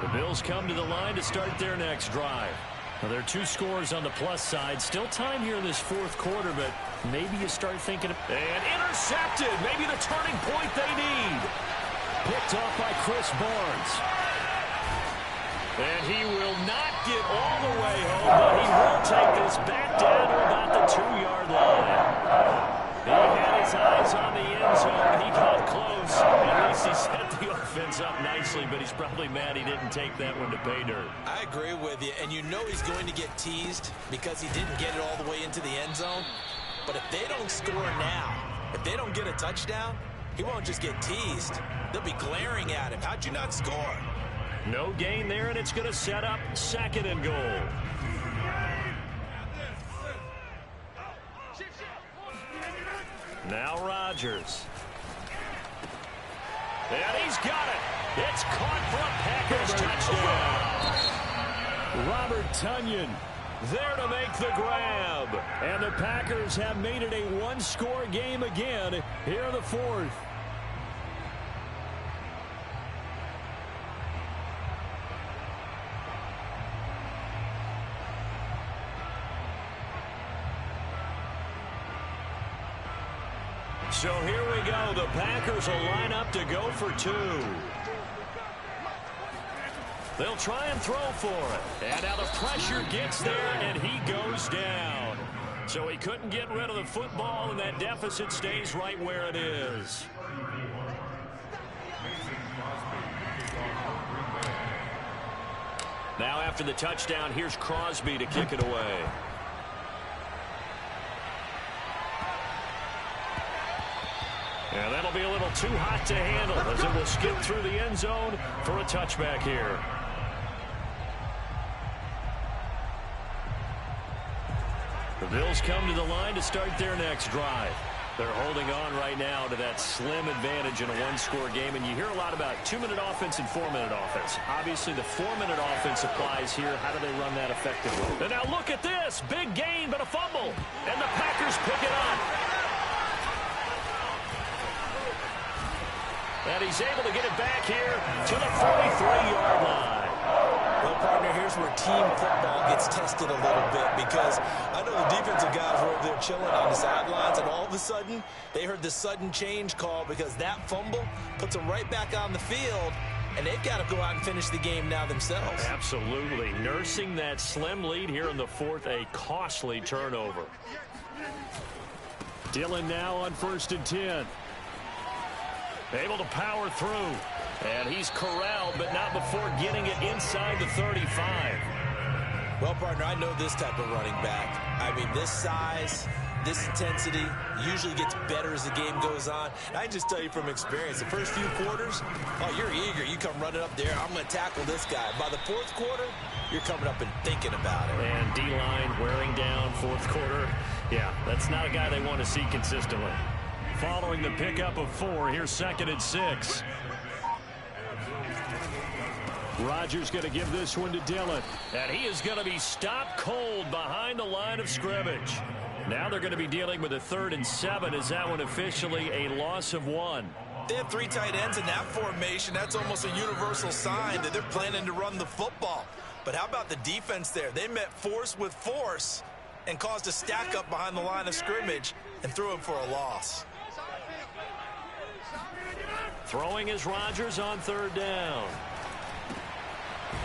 The Bills come to the line to start their next drive. Now, there are 2 scores on the plus side. Still time here in this fourth quarter, but maybe you start thinking. And intercepted. Maybe the turning point they need. Picked off by Chris Barnes. And he will not get all the way home, but he will take this back down to about the 2-yard line. He had his eyes on the end zone. He got close. At least he set the offense up nicely, but he's probably mad he didn't take that one to pay dirt. I agree with you, and you know he's going to get teased because he didn't get it all the way into the end zone. But if they don't score now, if they don't get a touchdown, he won't just get teased. They'll be glaring at him. How'd you not score? No gain there, and it's going to set up 2nd and goal. Now Rodgers. And he's got it. It's caught for a Packers touchdown. Robert Tonyan there to make the grab. And the Packers have made it a one-score game again here in the fourth. So here we go. The Packers will line up to go for 2. They'll try and throw for it. And now the pressure gets there, and he goes down. So he couldn't get rid of the football, and that deficit stays right where it is. Now after the touchdown, here's Crosby to kick it away. And that'll be a little too hot to handle as it will skip through the end zone for a touchback here. The Bills come to the line to start their next drive. They're holding on right now to that slim advantage in a one-score game, and you hear a lot about 2-minute offense and 4-minute offense. Obviously, the 4-minute offense applies here. How do they run that effectively? And now look at this. Big gain, but a fumble. And the Packers pick it up. And he's able to get it back here to the 43-yard line. Well, partner, here's where team football gets tested a little bit because I know the defensive guys were over there chilling on the sidelines, and all of a sudden they heard the sudden change call because that fumble puts them right back on the field, and they've got to go out and finish the game now themselves. Absolutely. Nursing that slim lead here in the fourth, a costly turnover. Dillon now on 1st and 10. Able to power through. And he's corralled, but not before getting it inside the 35. Well, partner, I know this type of running back. I mean, this size, this intensity usually gets better as the game goes on. And I just tell you from experience, the first few quarters, oh, you're eager. You come running up there. I'm going to tackle this guy. By the fourth quarter, you're coming up and thinking about it. And D-line wearing down fourth quarter. Yeah, that's not a guy they want to see consistently. Following the pickup of 4, here's 2nd and 6. Rodgers going to give this one to Dillon. And he is going to be stopped cold behind the line of scrimmage. Now they're going to be dealing with a 3rd and 7. Is that one officially a loss of 1? They have 3 tight ends in that formation. That's almost a universal sign that they're planning to run the football. But how about the defense there? They met force with force and caused a stack up behind the line of scrimmage and threw him for a loss. Throwing is Rodgers on 3rd down.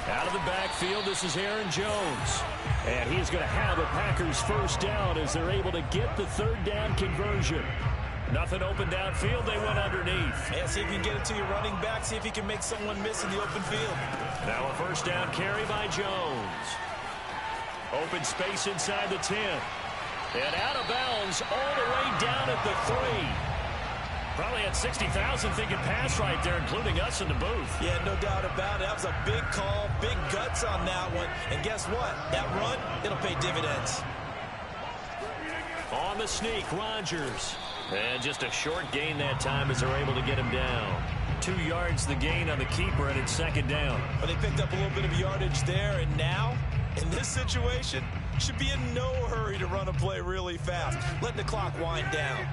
Out of the backfield, this is Aaron Jones. And he's going to have a Packers first down as they're able to get the 3rd down conversion. Nothing open downfield, they went underneath. Yeah, see if you can get it to your running back, see if you can make someone miss in the open field. Now a first down carry by Jones. Open space inside the 10. And out of bounds all the way down at the 3. Probably had 60,000 thinking pass right there, including us in the booth. Yeah, no doubt about it. That was a big call, big guts on that one. And guess what? That run, it'll pay dividends. On the sneak, Rodgers. And just a short gain that time as they're able to get him down. 2 yards the gain on the keeper, and it's second down. But they picked up a little bit of yardage there, and now, in this situation, should be in no hurry to run a play really fast. Let the clock wind down.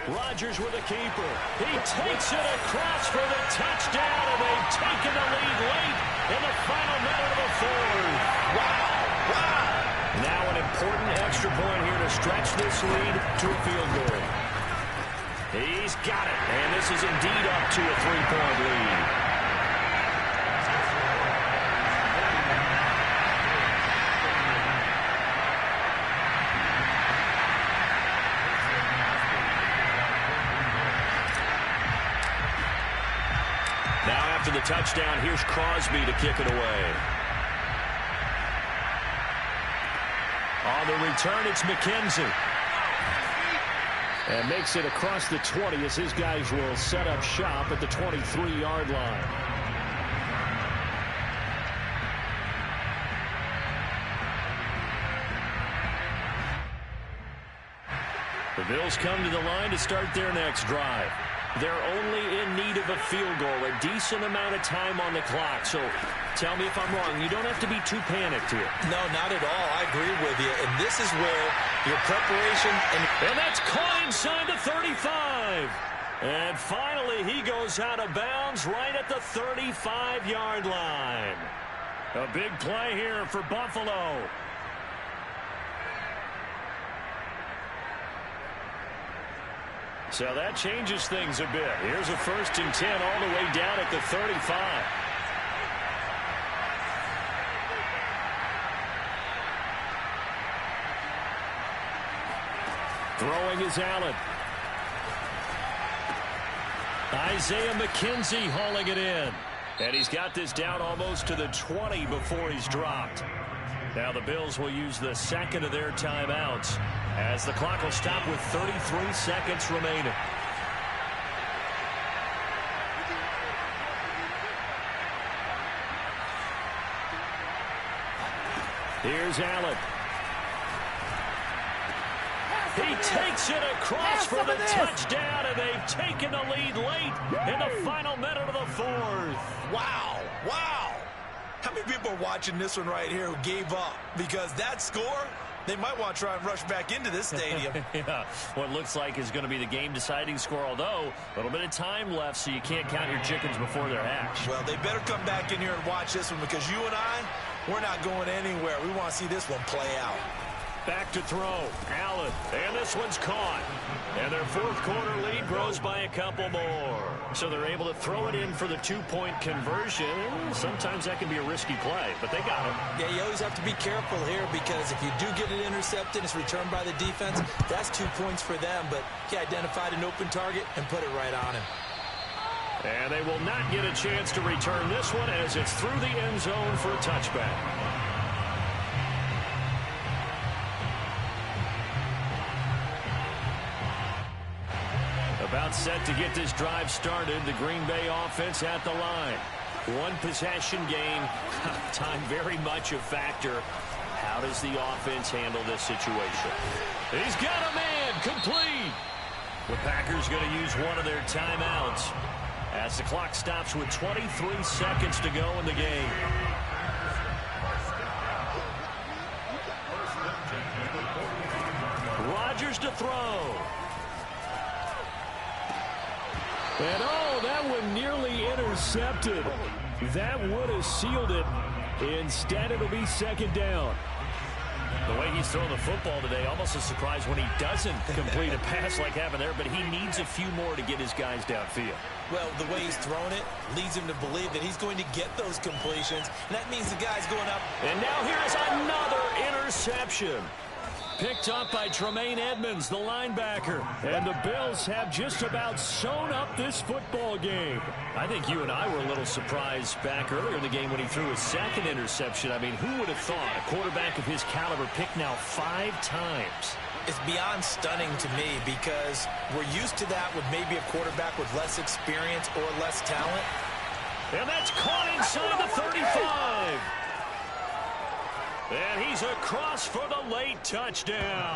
Rodgers with a keeper. He takes it across for the touchdown, and they've taken the lead late in the final minute of the fourth. Wow, wow. Now an important extra point here to stretch this lead to a field goal. He's got it, and this is indeed up to a 3-point lead. Now after the touchdown, here's Crosby to kick it away. On the return, it's McKenzie. And makes it across the 20 as his guys will set up shop at the 23-yard line. The Bills come to the line to start their next drive. They're only in need of a field goal, a decent amount of time on the clock. So tell me if I'm wrong. You don't have to be too panicked here. No, not at all. I agree with you. And this is where your preparation and that's caught inside the 35. And finally, he goes out of bounds right at the 35-yard line. A big play here for Buffalo. So that changes things a bit. Here's a 1st and 10 all the way down at the 35. Throwing is Allen. Isaiah McKenzie hauling it in. And he's got this down almost to the 20 before he's dropped. Now the Bills will use the second of their timeouts as the clock will stop with 33 seconds remaining. Here's Allen. He takes it across for the touchdown, and they've taken the lead late in the final minute of the fourth. Wow, wow. How many people are watching this one right here who gave up? Because that score, they might want to try and rush back into this stadium. Yeah, what looks like is going to be the game-deciding score, although a little bit of time left, so you can't count your chickens before they're hatched. Well, they better come back in here and watch this one because you and I, we're not going anywhere. We want to see this one play out. Back to throw. Allen. And this one's caught. And their fourth quarter lead grows by a couple more. So they're able to throw it in for the 2-point conversion. Sometimes that can be a risky play, but they got it. Yeah, you always have to be careful here because if you do get it intercepted, it's returned by the defense. That's 2 points for them, but he identified an open target and put it right on him. And they will not get a chance to return this one as it's through the end zone for a touchback. About set to get this drive started. The Green Bay offense at the line. One possession game. Time very much a factor. How does the offense handle this situation? He's got a man complete. The Packers going to use one of their timeouts as the clock stops with 23 seconds to go in the game. Rodgers to throw. And oh, that one nearly intercepted. That would have sealed it. Instead, it'll be second down. The way he's throwing the football today, almost a surprise when he doesn't complete a pass like happened there, but he needs a few more to get his guys downfield. Well, the way he's throwing it leads him to believe that he's going to get those completions, and that means the guy's going up. And now here's another interception. Picked up by Tremaine Edmonds, the linebacker. And the Bills have just about sewn up this football game. I think you and I were a little surprised back earlier in the game when he threw his second interception. I mean, who would have thought a quarterback of his caliber picked now 5 times? It's beyond stunning to me because we're used to that with maybe a quarterback with less experience or less talent. And that's caught inside the 35. And he's across for the late touchdown.